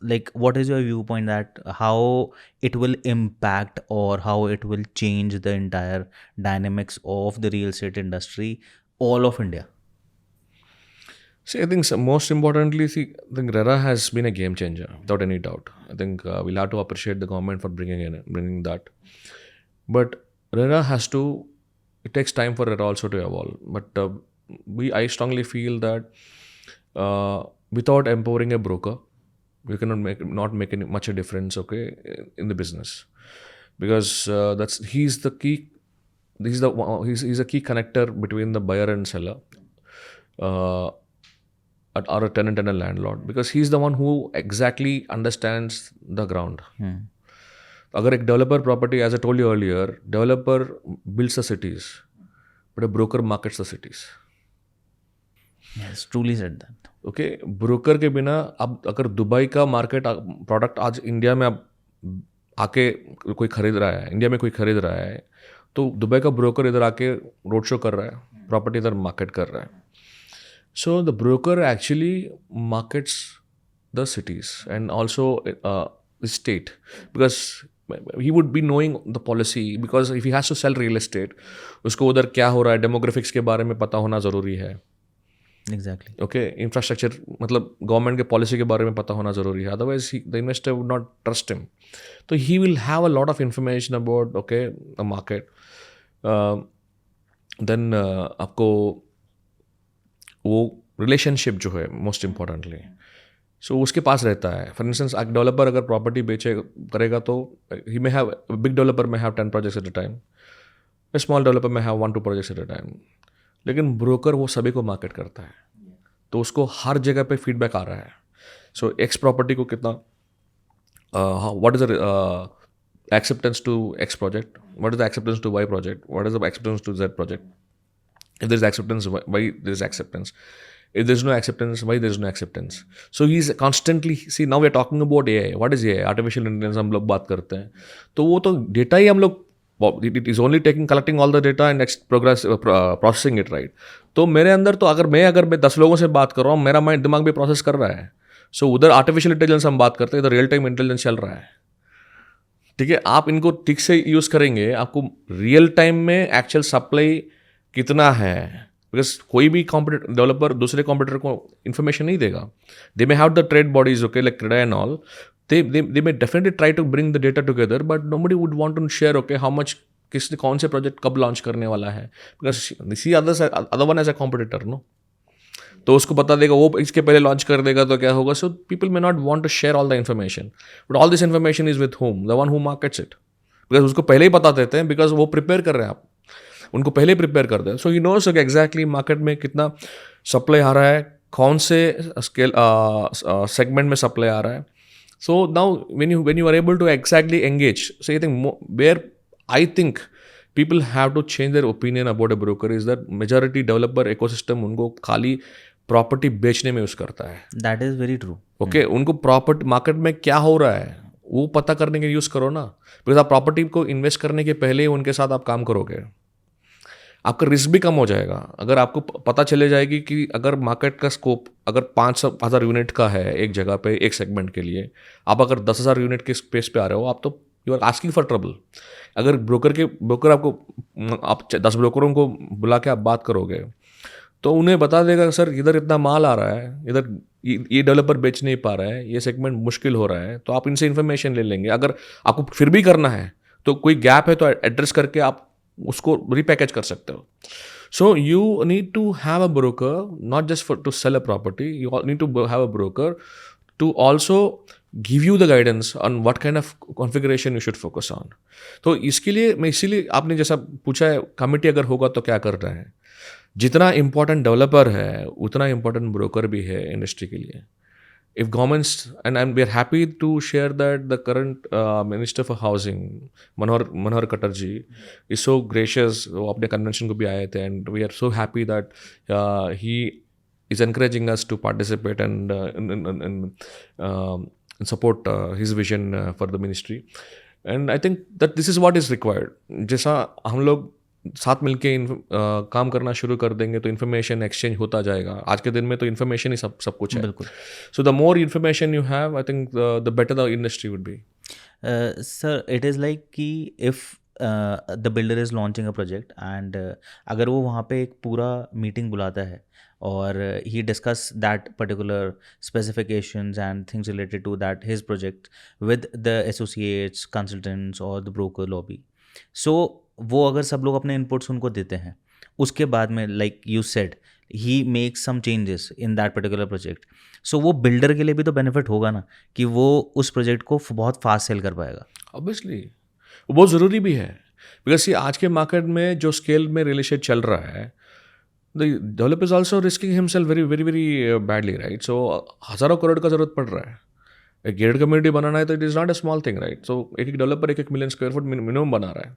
like what is your viewpoint that how it will impact or how it will change the entire dynamics of the real estate industry, all of India? See, I think most importantly, I think RERA has been a game changer without any doubt. I think we'll have to appreciate the government for bringing that. But RERA it takes time for RERA also to evolve. But I strongly feel that without empowering a broker, we cannot not make much a difference, okay, in the business, because he's the key. He's a key connector between the buyer and seller. Or a tenant and a landlord, because he's the one who exactly understands the ground. अगर एक developer property, as I told you earlier, developer builds the cities, but a broker markets the cities. Yes, truly said that. Okay, broker के बिना अब अगर Dubai का market product आज India में आप आके कोई खरीद रहा है, इंडिया में कोई खरीद रहा है, तो दुबई का ब्रोकर इधर आके रोड शो कर रहा है, प्रॉपर्टी इधर मार्केट कर रहा है. So the broker actually markets the cities and also state, because he would be knowing the policy, because if he has to sell real estate, उसको उधर क्या हो रहा है, डेमोग्राफिक्स के बारे में पता होना ज़रूरी है. एग्जैक्टली. ओके, इंफ्रास्ट्रक्चर मतलब गवर्नमेंट के पॉलिसी के बारे में पता होना ज़रूरी है, otherwise the investor would not trust him. तो he will have a lot of information about okay the market. Then आपको वो रिलेशनशिप जो है मोस्ट इम्पॉर्टेंटली, सो उसके पास रहता है. फॉर इंस्टेंस एक डेवलपर अगर प्रॉपर्टी बेचे करेगा तो he may have, big developer may have 10 projects at a time, a small developer may have 1-2 projects at a time. लेकिन ब्रोकर वो सभी को मार्केट करता है, तो उसको हर जगह पे फीडबैक आ रहा है. सो एक्स प्रॉपर्टी को कितना, what is the acceptance to X project, what is the acceptance to Y project, what is the acceptance to Z project. If there is acceptance, why there is acceptance. If there is no acceptance, why there is no acceptance. So he is constantly, see now we are talking about AI. What is AI? Artificial intelligence हम लोग बात करते हैं, तो वो तो data ही हम लोग, it is only collecting all the data and next processing it, right. तो मेरे अंदर तो अगर मैं 10 लोगों से बात कर रहा हूँ, मेरा माइंड दिमाग भी प्रोसेस कर रहा है. सो उधर आर्टिफिशियल इंटेलिजेंस हम बात करते हैं, इधर रियल टाइम इंटेलिजेंस चल रहा है. ठीक है, आप इनको ठीक से यूज़ करेंगे, आपको रियल टाइम में एक्चुअल सप्लाई कितना है, बिकॉज कोई भी कॉम्पिटिटर डेवलपर दूसरे कॉम्पिटिटर को इन्फॉर्मेशन नहीं देगा. They may have the trade bodies, okay, like CREDAI and all, they may definitely try to bring the data together, but nobody would want to share, okay, how much, किसने कौन से project कब launch करने वाला है, because see other one as a competitor, no. तो उसको बता देगा, वो इसके पहले लॉन्च कर देगा, तो क्या होगा. So people may not want to share all the information, but all this information is with home, the one who markets it, because उसको पहले ही बता देते हैं, बिकॉज वो प्रिपेयर कर रहे हैं, आप उनको पहले प्रिपेयर कर दें. सो ही नोस कि एग्जैक्टली मार्केट में कितना सप्लाई आ रहा है, कौन से स्केल सेगमेंट में सप्लाई आ रहा है. So now when you are able to exactly engage, so I think where I think people have to change their opinion about a broker is that majority developer ecosystem उनको खाली property बेचने में use करता है. That is very true. Okay, उनको property market में क्या हो रहा है वो पता करने के यूज़ करो ना, बिकॉज आप प्रॉपर्टी को इन्वेस्ट करने के पहले ही उनके साथ आप काम करोगे, आपका रिस्क भी कम हो जाएगा. अगर आपको पता चले जाएगी कि अगर मार्केट का स्कोप अगर 5,000 यूनिट का है एक जगह पे एक सेगमेंट के लिए, आप अगर 10,000 यूनिट के स्पेस पे आ रहे हो, आप तो you are asking for trouble. अगर ब्रोकर आपको, आप 10 ब्रोकरों को बुला के आप बात करोगे, तो उन्हें बता देगा, सर इधर इतना माल आ रहा है, इधर ये डेवलपर बेच नहीं पा रहा है, ये सेगमेंट मुश्किल हो रहा है, तो आप इनसे इन्फॉर्मेशन ले लेंगे. अगर आपको फिर भी करना है तो कोई गैप है तो एड्रेस करके आप उसको रिपैकेज कर सकते हो. So you need to have a broker, not just for to sell a property, you need to have a broker to also give you the guidance on what kind of configuration you should focus on. तो इसके लिए मैं, इसीलिए आपने जैसा पूछा है committee अगर होगा तो क्या करना है, जितना इंपॉर्टेंट डेवलपर है उतना इंपॉर्टेंट ब्रोकर भी है इंडस्ट्री के लिए. If governments, and we are happy to share that the current Minister for Housing, Manohar Khattar ji, is so gracious. वो अपने convention को भी आए थे, and we are so happy that he is encouraging us to participate and support his vision for the ministry. And I think that this is what is required. जैसा हम लोग साथ मिलके काम करना शुरू कर देंगे तो इन्फॉर्मेशन एक्सचेंज होता जाएगा. आज के दिन में तो इन्फॉर्मेशन ही सब कुछ है. बिल्कुल. So the more information you have, I think the better the industry would be. Sir it is like कि if the builder is launching a project and अगर वो वहाँ पे एक पूरा मीटिंग बुलाता है और he discuss that particular specifications and things related to that his project with the associates, consultants और द ब्रोकर लॉबी. सो वो अगर सब लोग अपने इनपुट्स उनको देते हैं, उसके बाद में like you said he makes some changes in that particular project, so वो बिल्डर के लिए भी तो बेनिफिट होगा ना कि वो उस प्रोजेक्ट को बहुत फास्ट सेल कर पाएगा. ऑब्वियसली वो बहुत ज़रूरी भी है, बिकॉज ये आज के मार्केट में जो स्केल में रियल एस्टेट चल रहा है, the developer is also risking himself very very very badly, right. So हज़ारों करोड़ का ज़रूरत पड़ रहा है. एक गेटेड कम्युनिटी बनाना है तो it is not a small thing, right. So एक developer 1 million square foot minimum बना रहा है,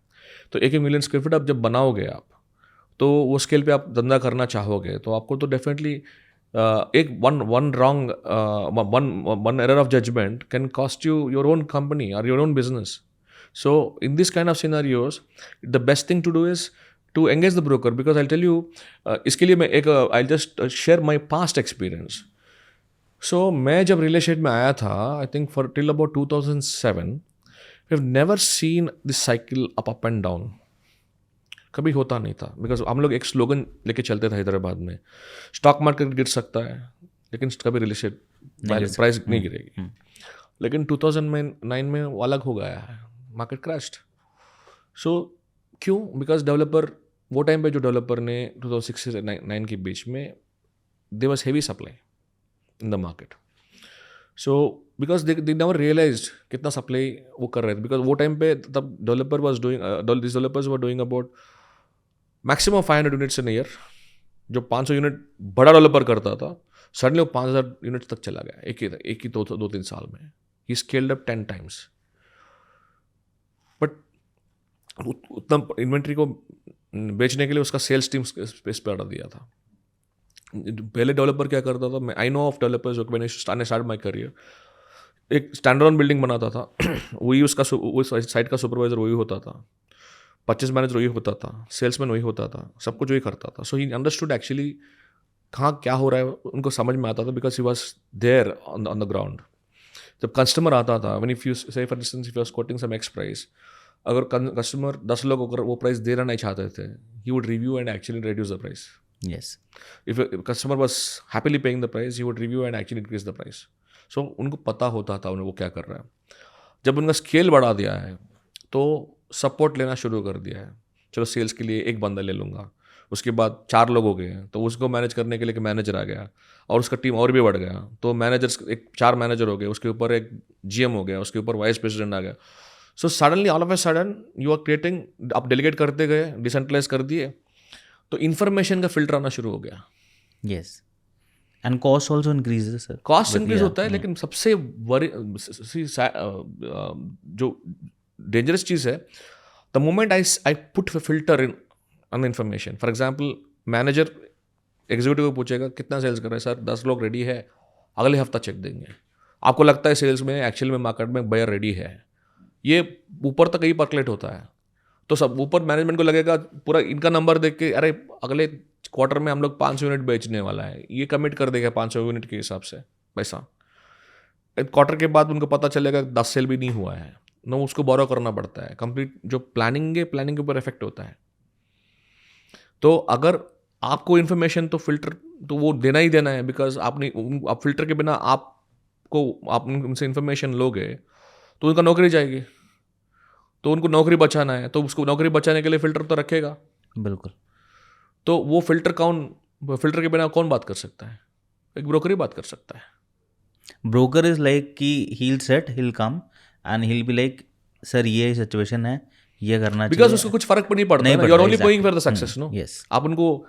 तो 1 मिलियन स्क्वायर फुट आप जब बनाओगे आप, तो वो स्केल पे आप धंधा करना चाहोगे तो आपको तो डेफिनेटली एक one wrong one error of judgment can cost you your own company or your own business. So in this kind of scenarios, the best thing to do is to engage the broker, because I'll tell you, इसके लिए मैं एक I'll just share my past experience. So मैं जब real estate में आया था, I think for till about 2007, we have never seen this cycle up and down. कभी होता नहीं था, बिकॉज हम लोग एक स्लोगन लेके चलते थे हैदराबाद में, स्टॉक मार्केट गिर सकता है लेकिन कभी रियल एस्टेट प्राइस नहीं गिरेगी. लेकिन 2009 में वो अलग हो गया है, मार्केट क्रैश्ड. सो क्यों? बिकॉज डेवलपर, वो टाइम पे जो डेवलपर ने 2006 से 9 के बीच में they was heavy supply in the market. So because they never realised कितना सप्लाई वो कर रहे थे, बिकॉज वो टाइम पे तब developer was doing this developers were doing about maximum 500 units in year. जो 500 यूनिट बड़ा डेवलपर करता था, सडनली वो 5000 यूनिट्स तक चला गया एक ही 2-3 साल में. ही स्केल्ड अप 10 times. बट उतना इन्वेंट्री को बेचने के लिए उसका सेल्स टीम स्पेस पे हटा दिया था. पहले डेवलपर क्या करता था, मैं I know of developers when I start my career, एक स्टैंडर्ड बिल्डिंग बनाता था वही उसका साइट का सुपरवाइजर वही होता था, परचेज मैनेजर वही होता था, सेल्समैन वही होता था, सब कुछ वही करता था. सो ही अंडरस्टूड एक्चुअली कहाँ क्या हो रहा है, उनको समझ में आता था, because he was there on the ground. जब कस्टमर आता था, when if you say for instance if you are quoting some X price, अगर कस्टमर 10 लोग अगर वो प्राइस देना नहीं चाहते थे, he would review and actually reduce the price. Yes. If a customer was happily paying the price, he would review and actually increase the price. So उनको पता होता था उन्हें वो क्या कर रहा है. जब उनका स्केल बढ़ा दिया है तो सपोर्ट लेना शुरू कर दिया है. चलो सेल्स के लिए एक बंदा ले लूँगा, उसके बाद 4 लोग हो गए हैं तो उसको मैनेज करने के लिए एक मैनेजर आ गया और उसका टीम और भी बढ़ गया, तो मैनेजर्स एक 4 मैनेजर हो गए, उसके ऊपर एक GM हो गया, उसके ऊपर वाइस प्रेसिडेंट आ गया. So suddenly all of a sudden you are creating, आप डेलीगेट करते गए, डिसेंट्रलाइज कर दिए, तो इन्फॉर्मेशन का फिल्टर आना शुरू हो गया. Yes. And cost also increases, sir. Cost But increase yeah, होता है, लेकिन सबसे जो डेंजरस चीज़ है, the moment I put filter in on information. For example, manager executive को पूछेगा कितना सेल्स कर रहे हैं सर, 10 लोग रेडी है, अगले हफ्ता चेक देंगे. आपको लगता है सेल्स में एक्चुअल में मार्केट में बायर रेडी है, ये ऊपर तक ही परकुलेट होता है. तो सब ऊपर मैनेजमेंट को लगेगा, पूरा इनका नंबर देख के, अरे अगले क्वार्टर में हम लोग 500 यूनिट बेचने वाला है, ये कमिट कर देगा 500 यूनिट के हिसाब से पैसा. क्वार्टर के बाद उनको पता चलेगा 10 सेल भी नहीं हुआ है, नो उसको बोरो करना पड़ता है. कंप्लीट जो प्लानिंग है, प्लानिंग के ऊपर इफेक्ट होता है. तो अगर आपको इन्फॉर्मेशन तो फिल्टर तो वो देना ही देना है, बिकॉज आप फिल्टर के बिना आप उनसे इन्फॉर्मेशन लोगे तो उनका नौकरी जाएगी. तो उनको नौकरी बचाना है, तो उसको नौकरी बचाने के लिए फिल्टर तो रखेगा. बिल्कुल. तो वो फिल्टर के बिना कौन बात कर सकता है? एक ब्रोकर ही बात कर सकता है. Broker is like कि he'll come and he'll be like, sir ये सिचुएशन है, ये करना चाहिए. बिकॉज उसको कुछ फर्क नहीं पड़ता, you are only going for the success. No, Yes. आप उनको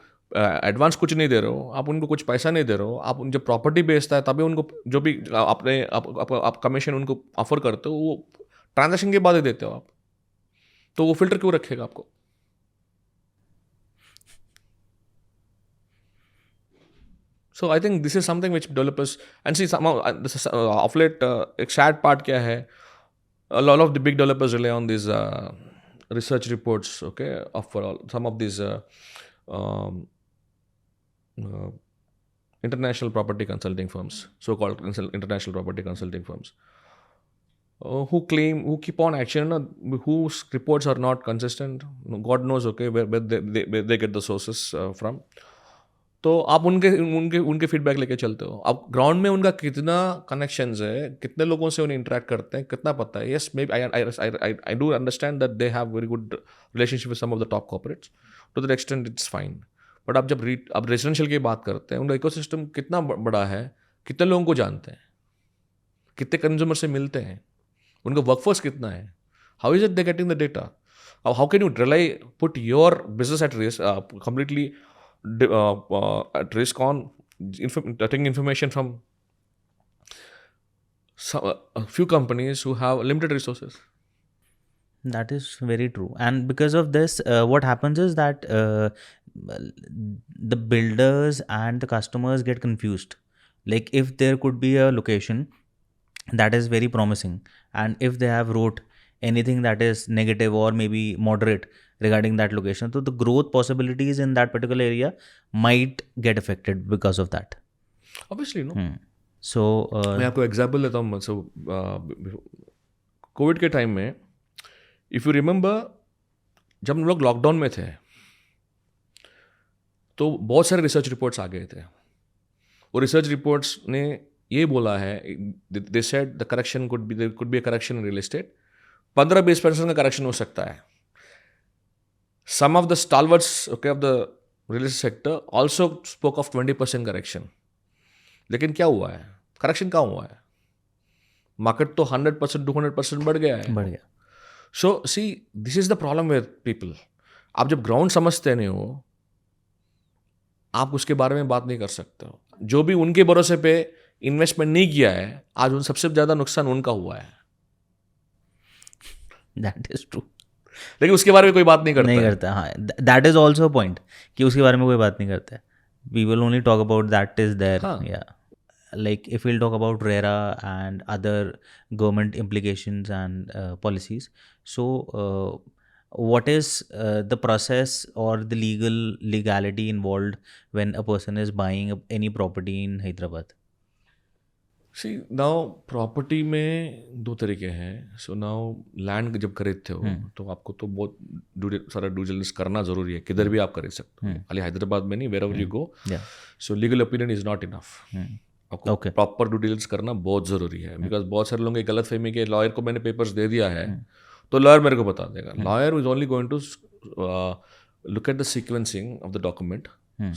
एडवांस कुछ नहीं दे रहे हो, आप उनको कुछ पैसा नहीं दे रहे हो. आप जब प्रॉपर्टी बेचता है तभी उनको जो भी आप कमीशन उनको ऑफर करते हो, वो ट्रांजेक्शन के बाद ही देते हो आप. तो वो फिल्टर क्यों रखेगा आपको? So I think this is something which developers, and see somehow this is of late एक sad part क्या है, a lot of the big developers rely on these research reports, okay, of some of these um, international property consulting firms, so-called international property consulting firms, who keep on action, whose reports are not consistent. God knows, okay, where they get the sources from. तो आप उनके feedback लेके चलते हो. आप ground में उनका कितना कनेक्शंस है, कितने लोगों से उन्हें इंटरेक्ट करते हैं, कितना पता है. Yes, may I do understand that they have very good relationship with some of the top corporates, to that extent it's fine. But आप जब आप रेजिडेंशियल की बात करते हैं, उनका इकोसिस्टम कितना बड़ा है, कितने लोगों को जानते हैं, कितने कंज्यूमर से मिलते हैं, उनका वर्कफोर्स कितना है, how is it they getting the data, how can you rely put your business at risk completely at risk on taking information from a few companies who have limited resources. That is very true. And because of this, what happens is that the builders and the customers get confused. Like if there could be a location that is very promising, and if they have wrote anything that is negative or maybe moderate regarding that location, so the growth possibilities in that particular area might get affected because of that. Obviously no. So मैं आपको एग्जाम्पल देता हूँ. So Covid के time में if you remember, जब हम लोग लॉकडाउन में थे तो बहुत सारे रिसर्च रिपोर्ट्स आ गए थे. वो रिसर्च रिपोर्ट्स ने ये बोला है, they said the correction could be a correction in real estate. 15-20% का करेक्शन हो सकता है. Some of the stalwarts of the real estate sector also spoke of 20% correction. लेकिन क्या हुआ है? करेक्शन कहाँ हुआ है? मार्केट तो 100% 200% बढ़ गया है. बढ़ गया. So see, this is the problem with people. आप जब ग्राउंड समझते नहीं हो, आप उसके बारे में बात नहीं कर सकते हो. जो भी उनके भरोसे पे इन्वेस्टमेंट नहीं किया है, आज उन सबसे ज़्यादा नुकसान उनका हुआ है. That is true. लेकिन उसके बारे में कोई बात नहीं करता नहीं है. करता. हाँ, दैट इज ऑल्सो पॉइंट कि उसके बारे में कोई बात नहीं करता है. We will only talk about that is there. हाँ. या like if we'll talk about RERA and other government implications and policies, so what is the process or the legality involved when a person is buying any property in Hyderabad? See now property में दो तरीके हैं. So now land जब खरीदते हो तो आपको तो बहुत सारा ड्यू डिलिजेंस करना ज़रूरी है. किधर भी आप खरीद सकते हो, खाली हैदराबाद में नहीं, wherever you go. So legal opinion is not enough. आपको प्रॉपर ड्यू डिलिजेंस करना बहुत ज़रूरी है. बिकॉज बहुत सारे लोगों की गलत फहमी के लॉयर को मैंने पेपर्स दे दिया है तो लॉयर मेरे को बता देगा. Lawyer is only going to look at the sequencing of the document.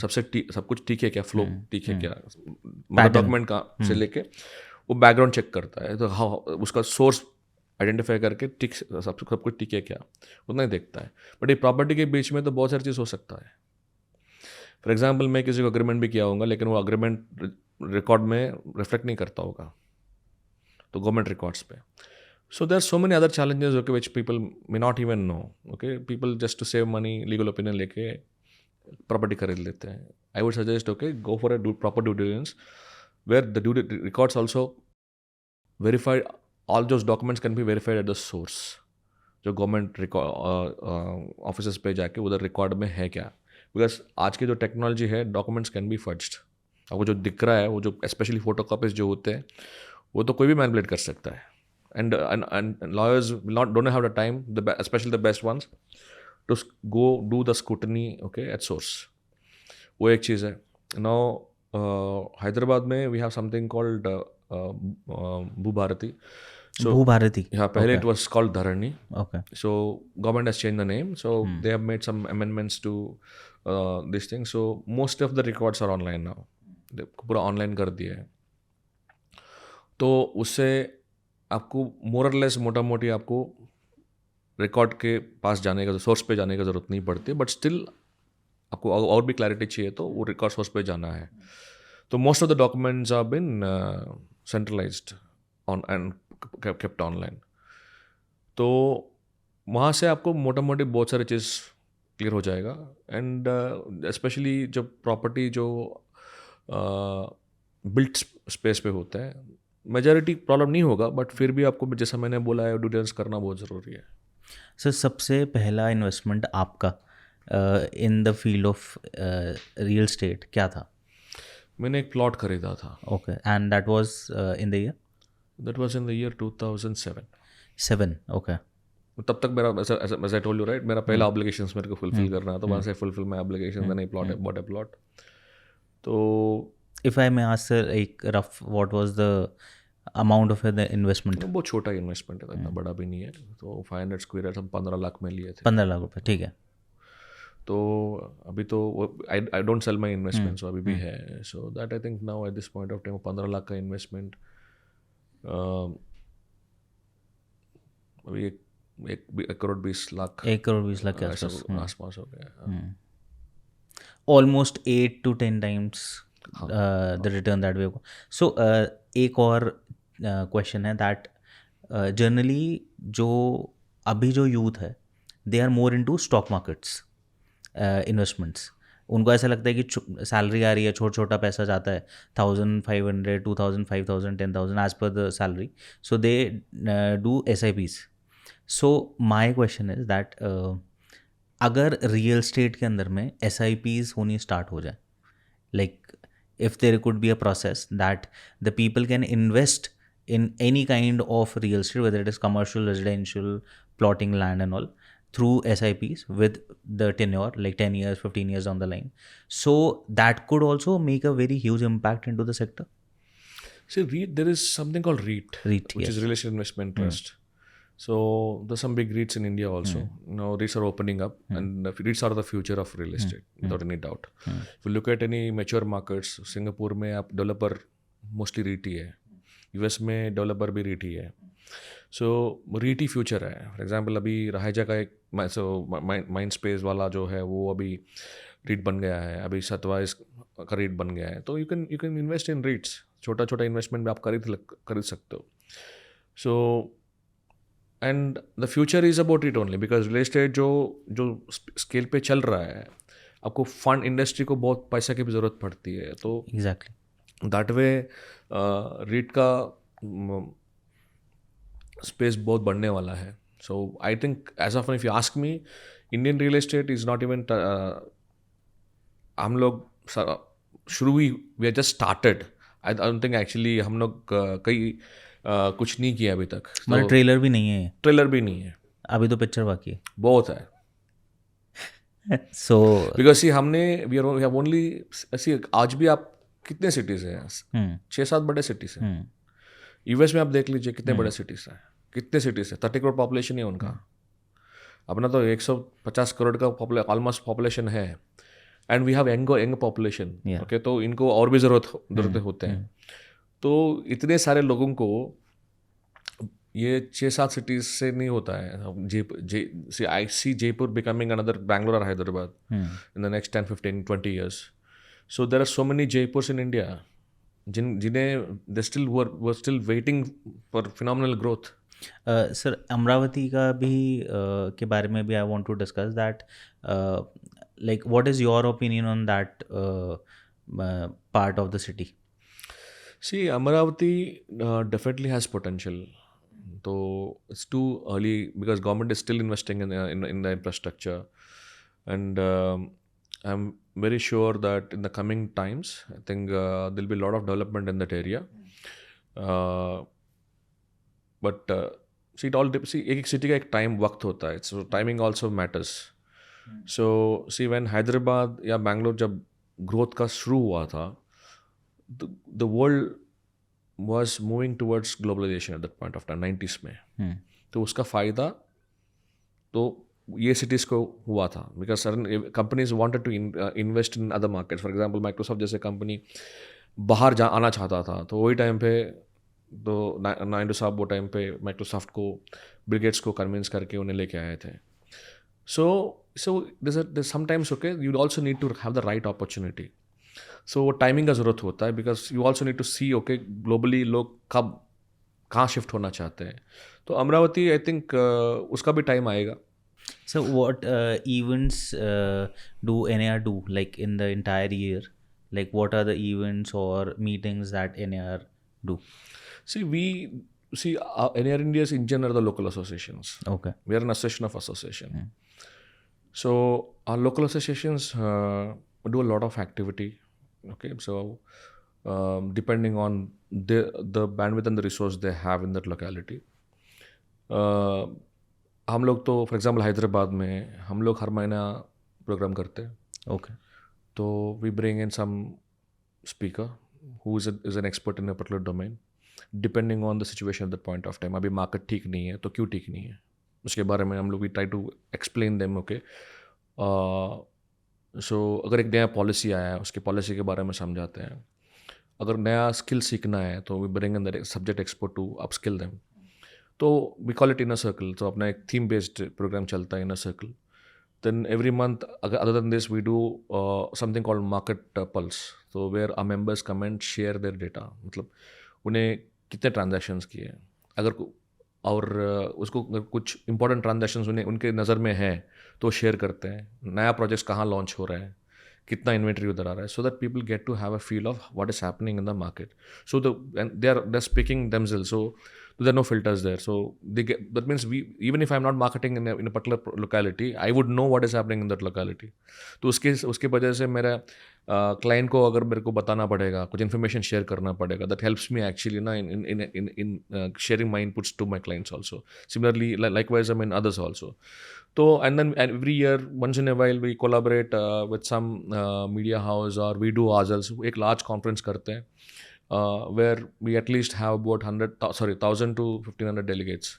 सब कुछ ठीक है क्या, फ्लो ठीक है क्या, मतलब डॉक्यूमेंट का से लेके वो बैकग्राउंड चेक करता है. तो हाँ, उसका सोर्स आइडेंटिफाई करके ठीक सब कुछ ठीक है क्या, उतना ही देखता है. बट ये प्रॉपर्टी के बीच में तो बहुत सारी चीज़ हो सकता है. फॉर एग्जाम्पल, मैं किसी को अग्रीमेंट भी किया होगा लेकिन वो अग्रीमेंट रिकॉर्ड में रिफ्लेक्ट नहीं करता होगा तो गवर्नमेंट रिकॉर्ड्स पे. So there are so many other challenges okay which people may not even know. Okay, people just to save money legal opinion लेके प्रॉपर्टी खरीद लेते हैं. I would suggest okay, go for a proper due diligence where the due records also verified, all those documents can be verified at the source. जो government office पे जाके उधर record में है क्या. बिकॉज आज की जो टेक्नोलॉजी है, डॉक्यूमेंट्स कैन बी फर्ज्ड. आपको जो दिख रहा है, वो जो स्पेशली फोटो कॉपीज जो होते हैं, वो तो कोई भी मैनिपुलेट कर सकता है. And lawyers don't have the time, specially the best ones, to go do the scrutiny okay at source. वो एक चीज़ है. नाउ हैदराबाद में we have something called Bhubharati. So Bharati. yeah, पहले it was called Dharani. Okay. So government has changed the name. So they have made some amendments to this thing. So most of the records are online now. पूरा online कर दिया है. तो उससे आपको मोर और less मोटा मोटी आपको रिकॉर्ड के पास जाने का, सोर्स पे जाने का ज़रूरत नहीं पड़ती. बट स्टिल आपको और भी क्लैरिटी चाहिए तो वो रिकॉर्ड सोर्स पे जाना है. तो most of the documents are been centralised on and kept online. तो वहाँ से आपको मोटा मोटी बहुत सारी चीज़ क्लियर हो जाएगा. एंड स्पेशली जब प्रॉपर्टी जो बिल्ट स्पेस पे होता है, मेजॉरिटी प्रॉब्लम नहीं होगा. बट फिर भी आपको जैसा मैंने बोला है, ड्यू डिलिजेंस करना बहुत ज़रूरी है. सर, सबसे पहला इन्वेस्टमेंट आपका in the field of real state क्या था? मैंने एक प्लॉट खरीदा था. Okay, and that was in the year? That was in the year 2007. 7. ओके. तब तक मेरा as I told you right, मेरा पहला ऑब्लिगेशंस मेरे को फुलफिल करना था. वहाँ से fulfil my obligations, then I bought a plot. तो if I may ask sir, एक rough what was the amount of the investment? बहुत छोटा इन्वेस्टमेंट है, इतना बड़ा भी नहीं है. तो 500 स्क्वायर यार्ड हम 15 लाख में लिए थे. 15 लाख रुपए, ठीक है. तो अभी तो I don't sell my investment, so अभी भी है. So that I think now at this point of time 15 lakh का इन्वेस्टमेंट अभी 1 करोड़ 20 लाख, 1 करोड़ 20 लाख के आसपास हो गया. Almost 8 to 10 times the return that way. So एक और क्वेश्चन है दैट जनरली जो अभी जो यूथ है, they are more into stock markets investments. उनको ऐसा लगता है कि सैलरी आ रही है, छोटा छोटा पैसा जाता है, 1,500, 2,000, 5,000, 10,000 as per the salary, so they do SIPs. So my question is that अगर रियल स्टेट के अंदर में SIPs होनी स्टार्ट हो जाए, like if there could be a process that the people can invest in any kind of real estate, whether it is commercial, residential, plotting land and all, through SIPs with the tenure like 10 years, 15 years down the line, so that could also make a very huge impact into the sector. See, there is something called REIT, REIT, which yes. is Real Estate Investment Trust. So there's some big REITs in India also. Now REITs are opening up, and REITs are the future of real estate without any doubt. If you look at any mature markets, Singapore में आप developer mostly REIT ही है, US में developer भी REIT ही है. So REIT ही future है. For example अभी राहेजा का एक माइंड स्पेस वाला जो है वो अभी REIT बन गया है, अभी सतवाइस का REIT बन गया है. तो you can invest in REITs. छोटा छोटा इन्वेस्टमेंट भी आप खरीद सकते हो. So and the future is about it only because real estate जो स्केल पे चल रहा है, आपको फंड इंडस्ट्री को बहुत पैसा की भी ज़रूरत पड़ती है. तो एग्जैक्टली दैट वे रीट का स्पेस बहुत बढ़ने वाला है. So I think as of if you ask me, Indian real estate is not even, हम लोग शुरू ही, we are just started. I don't think actually हम लोग कई कुछ नहीं किया अभी तक. मतलब ट्रेलर भी नहीं है, ट्रेलर भी नहीं है, अभी तो पिक्चर बाकी है. बहुत है. सो बिकॉज सी हमने वी हैव ओनली सी, आज भी आप कितने सिटीज़ हैं, 6-7 बड़े सिटीज़ हैं. US में आप देख लीजिए कितने बड़े सिटीज़ हैं, कितने सिटीज़ हैं, 30 करोड़ पॉपुलेशन है उनका. अपना तो 150 करोड़ का ऑलमोस्ट पॉपुलेशन है, and we have young population. Okay, तो इनको और भी ज़रूरतें होते हैं. तो इतने सारे लोगों को ये 6-7 सिटीज़ से नहीं होता है. I see Jaipur becoming another Bangalore और Hyderabad in the next 10, 15, 20 years. So there are so many Jaipurs in India जिन्हें they still waiting for phenomenal growth. Sir Amaravati का भी के बारे में भी I want to discuss that, like what is your opinion on that part of the city? See, Amaravati definitely has potential. So it's too early because government is still investing in the infrastructure, and I'm very sure that in the coming times, I think there'll be a lot of development in that area. But see, it all see, एक city का एक time वक्त होता है. So timing also matters. So see, when Hyderabad या Bangalore जब growth का शुरू हुआ था, the world was moving towards globalization at that point of time, 90s में. तो उसका फ़ायदा तो ये सिटीज़ को हुआ था because certain companies wanted to invest in other markets. For example Microsoft जैसे कंपनी बाहर आना चाहता था, तो वही टाइम पे तो नायडू साहब वो टाइम पे माइक्रोसॉफ्ट को, बिल गेट्स को कन्विंस करके उन्हें लेके आए थे. सो there's sometimes okay, you also need to have the right opportunity. So timing का ज़रूरत होता है because you also need to see okay globally लोग कब कहाँ शिफ्ट होना चाहते हैं. तो अमरावती आई थिंक उसका भी टाइम आएगा. So what events do NAR do like in the entire year? Like what are the events or meetings that NAR do? See, NAR India's in general are the local associations. Okay. We are an association of association. So our local associations do a lot of activity. Okay, so depending on the bandwidth and the resource they have in that locality. हम लोग तो for example Hyderabad में हम लोग हर महीना programme करते हैं. Okay. तो we bring in some speaker who is an expert in a particular domain depending on the situation at that point of time. अभी मार्केट ठीक नहीं है तो क्यों ठीक नहीं है, उसके बारे में हम लोग we try to explain them. Okay, so अगर एक नया पॉलिसी आया है उसके पॉलिसी के बारे में समझाते हैं. अगर नया स्किल सीखना है तो we bring in the subject expert to upskill them. तो we call it inner circle. तो अपना एक थीम बेस्ड प्रोग्राम चलता है inner circle. Then every month other than this we do something called market pulse. तो where our members come and share their data, मतलब उन्हें कितने ट्रांजैक्शंस किए, अगर और उसको कुछ इंपॉर्टेंट ट्रांजैक्शंस उन्हें उनके नज़र में है तो शेयर करते हैं. नया प्रोजेक्ट्स कहाँ लॉन्च हो रहे हैं, कितना इन्वेंट्री उधर आ रहा है, so that people get to have a feel of what is happening in the market. So they are speaking themselves, so there are no filters there. So that means even if I'm not marketing in a particular locality, I would know what is happening in that locality. तो उसके वजह से मेरा client को अगर मेरे को बताना पड़ेगा, कुछ इन्फॉर्मेशन शेयर करना पड़ेगा, that helps me actually ना in sharing my inputs to my clients also. Similarly, likewise I mean others also. So and then every year once in a while we collaborate with some media house, or we do ourselves एक large conference करते हैं where we at least have about 1,000 to 1,500 delegates.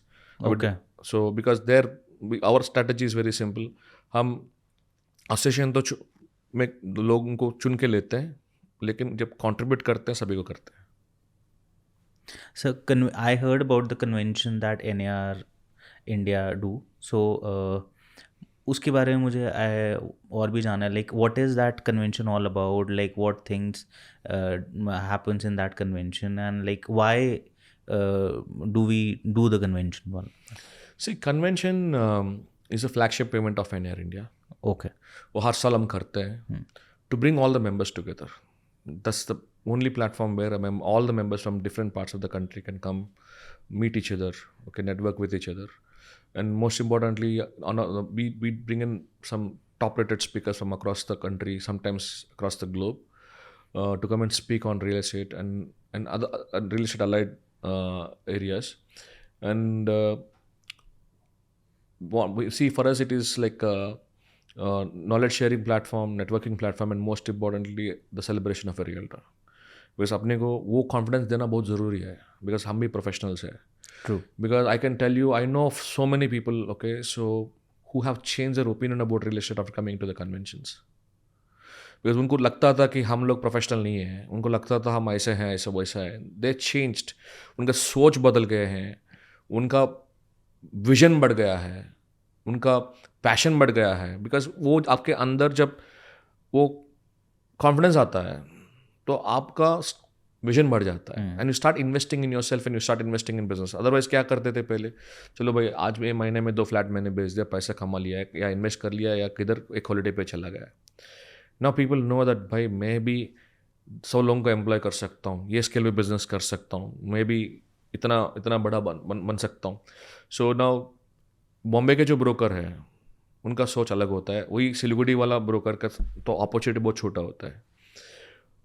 Okay. So because our strategy is very simple. हम association तो में लोगों को चुन के लेते हैं, लेकिन जब कंट्रीब्यूट करते हैं सभी को करते हैं. So I heard about the convention that NAR India do. So उसके बारे में मुझे और भी जानना है, like what is that convention all about, like what things happens in that convention, and like why do we do the convention? See, convention is a flagship event of NAR India. Okay. वो हर साल हम करते हैं to bring all the members together. That's the only platform where all the members from different parts of the country can come, meet each other, okay, network with each other. And most importantly, we bring in some top-rated speakers from across the country, sometimes across the globe, to come and speak on real estate and other real estate allied areas. And we see, for us it is like a knowledge sharing platform, networking platform, and most importantly the celebration of a realtor. Because अपने को वो confidence देना बहुत ज़रूरी है, because हम भी professionals हैं. True. Because I can tell you, I know of so many people, okay, so who have changed their opinion about real estate after coming to the conventions. Because उनको लगता था कि हम लोग प्रोफेशनल नहीं हैं, उनको लगता था हम ऐसे हैं, ऐसा वैसा है. They changed. उनका सोच बदल गए हैं, उनका विजन बढ़ गया है, उनका पैशन बढ़ गया है. बिकॉज वो आपके अंदर जब वो कॉन्फिडेंस आता है तो आपका विजन बढ़ जाता है, and you start investing in your self and you start investing in business. Otherwise क्या करते थे पहले, चलो भाई आज में महीने में 2 फ्लैट मैंने बेच दिया, पैसा कमा लिया है, या इन्वेस्ट कर लिया, या किधर एक हॉलीडे पे चला गया. नाउ पीपल नो दैट भाई मैं भी 100 लोगों को एम्प्लॉय कर सकता हूँ, ये स्केल पे बिजनेस कर सकता हूँ, मैं भी इतना बड़ा बन सकता हूँ. सो नाउ बॉम्बे के जो ब्रोकर हैं उनका सोच अलग होता है, वही सिलीगुड़ी वाला ब्रोकर का तो अपॉर्चुनिटी बहुत छोटा होता है.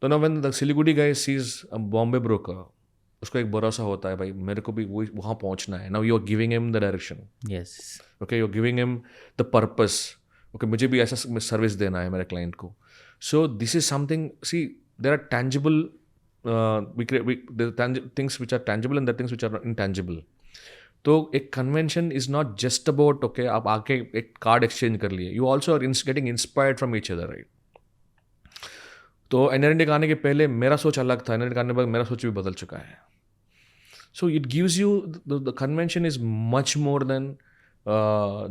तो ना when the Siliguri guy sees a Bombay broker, उसको एक भरोसा होता है भाई मेरे को भी वहाँ पहुँचना है. Now you are giving him the direction. Yes. Okay, you are giving him the purpose. Okay, मुझे भी ऐसा सर्विस देना है मेरे क्लाइंट को. So this is something, see there are tangible things which are tangible and the things which are intangible. तो एक convention is not just about okay आप आके एक कार्ड एक्सचेंज कर लिए, you also are getting inspired from each other, right. तो NAR India आने के पहले मेरा सोच अलग था, NAR India आने के बाद मेरा सोच भी बदल चुका है. So it gives you the convention is much more than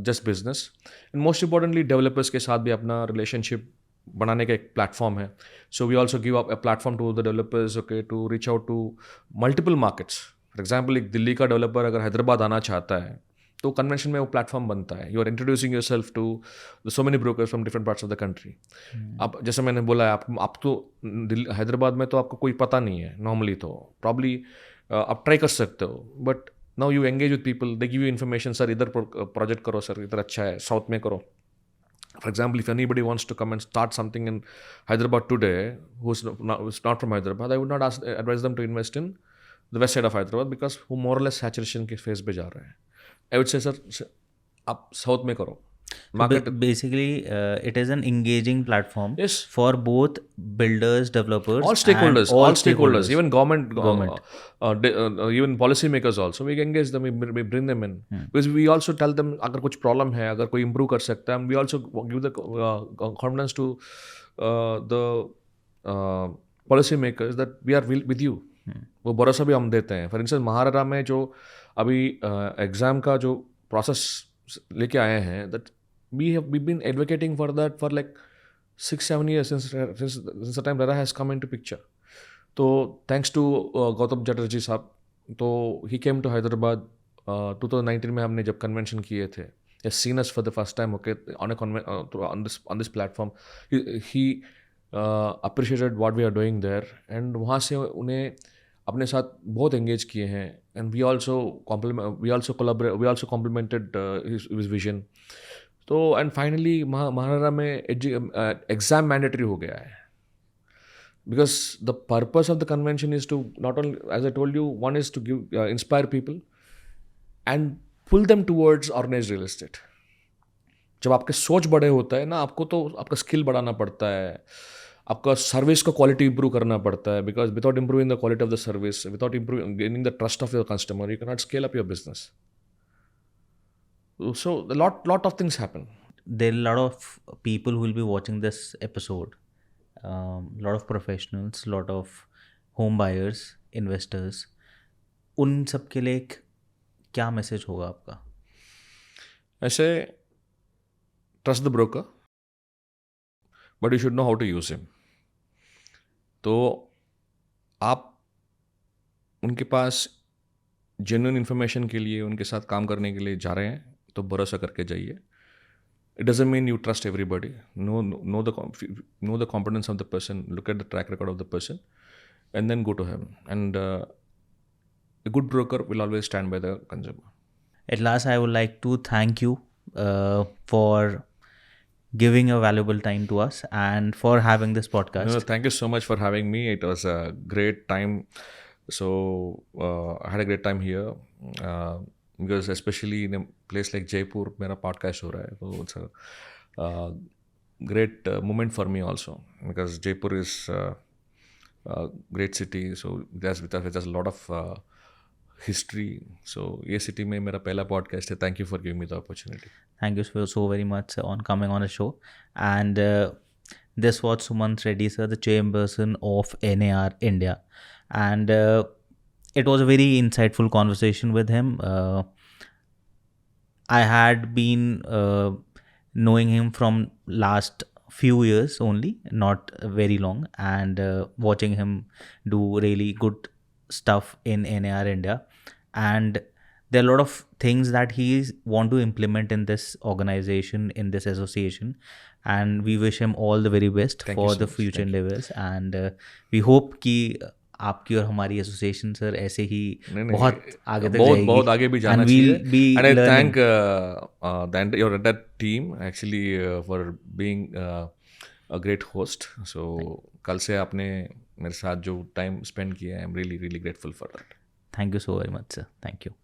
just business. And most importantly developers के साथ भी अपना रिलेशनशिप बनाने का एक प्लेटफॉर्म है. So we also give a platform to the developers, okay, to reach out to multiple markets. For example एक दिल्ली का डेवलपर अगर हैदराबाद आना चाहता है तो कन्वेंशन में वो प्लेटफॉर्म बनता है. You are introducing yourself to so many brokers from different parts of the country. आप जैसे मैंने बोला है, आप तो हैदराबाद में तो आपको कोई पता नहीं है नॉर्मली, तो प्रॉब्ली आप ट्राई कर सकते हो, but now you engage with people, they give you information, sir इधर प्रोजेक्ट करो, सर इधर अच्छा है, साउथ में करो. For example, if anybody wants to come and start something in Hyderabad today, who's not from Hyderabad, I would not advise them to invest in the west side of Hyderabad, because वो more or less saturation के phase पे जा रहे हैं. I would say, sir, आप south में करो. Basically, it is an engaging platform. Yes. For both builders, developers, all stakeholders, and all stakeholders, even government, even policy makers also. We engage them, we bring them in, because we also tell them अगर कुछ problem है, अगर कोई improve कर सकता है, we also give the confidence to the policy makers that we are with you. वो भरोसा भी हम देते हैं. फॉर इंस्टेंस महाराणा में जो अभी एग्ज़ाम का जो प्रोसेस लेके आए हैं, that we've been advocating for that for like 6-7 years since the time RERA has come into picture. तो thanks to गौतम चटर्जी साहब, तो he came to Hyderabad 2019 में हमने जब कन्वेंशन किए थे, has seen us for the first time, okay, on on this platform. He appreciated what we are doing there, and वहाँ से उन्हें अपने साथ बहुत engage किए हैं, and we also complimented his vision. तो and finally महाराणा में एग्ज़ाम मैंडेटरी हो गया है, because the purpose of the convention is to not only, as I told you, one is to give inspire people and pull them towards organized real estate. जब आपके सोच बड़े होता है ना, आपको तो आपका स्किल बढ़ाना पड़ता है, आपका सर्विस का क्वालिटी इंप्रूव करना पड़ता है, because without improving the quality of the service, without improving gaining the trust of your customer, you can not scale up your business. So a lot of things happen. There are a lot of people who will be watching this episode. Lot of professionals, lot of home buyers, investors. उन सब के लिए क्या message होगा आपका? ऐसे trust the broker, but you should know how to use him. तो आप उनके पास जेन्युइन इन्फॉर्मेशन के लिए, उनके साथ काम करने के लिए जा रहे हैं, तो भरोसा करके जाइए. It doesn't mean you trust everybody. Know the competence of the person. Look at the track record of the person, and then go to him. And a good broker will always stand by the consumer. At last, I would like to thank you for giving your valuable time to us and for having this podcast. No, thank you so much for having me. It was a great time. So I had a great time here. Because especially in a place like Jaipur, मेरा podcast हो रहा है, तो it's a great moment for me also, because Jaipur is a great city, so it has a lot of history. So ये city में मेरा पहला podcast है. Thank you for giving me the opportunity. Thank you so very much on coming on the show. And this was Sumant Reddy sir, the chairperson of NAR India, and it was a very insightful conversation with him. I had been knowing him from last few years only, not very long, and watching him do really good stuff in NAR India. And there are a lot of things that he want to implement in this organization, in this association, and we wish him all the very best Thank you for so the much. future Thank you. endeavors. And we hope कि आपकी और हमारी association sir ऐसे ही नहीं, बहुत आगे तक बहुत जाएगी. बहुत आगे भी जाना And चाहिए. we'll be And I learning. thank your entire team actually for being a great host. So कल से आपने मेरे साथ जो टाइम स्पेंड किया है, I am really really grateful for that. Thank you so very much, sir. Thank you.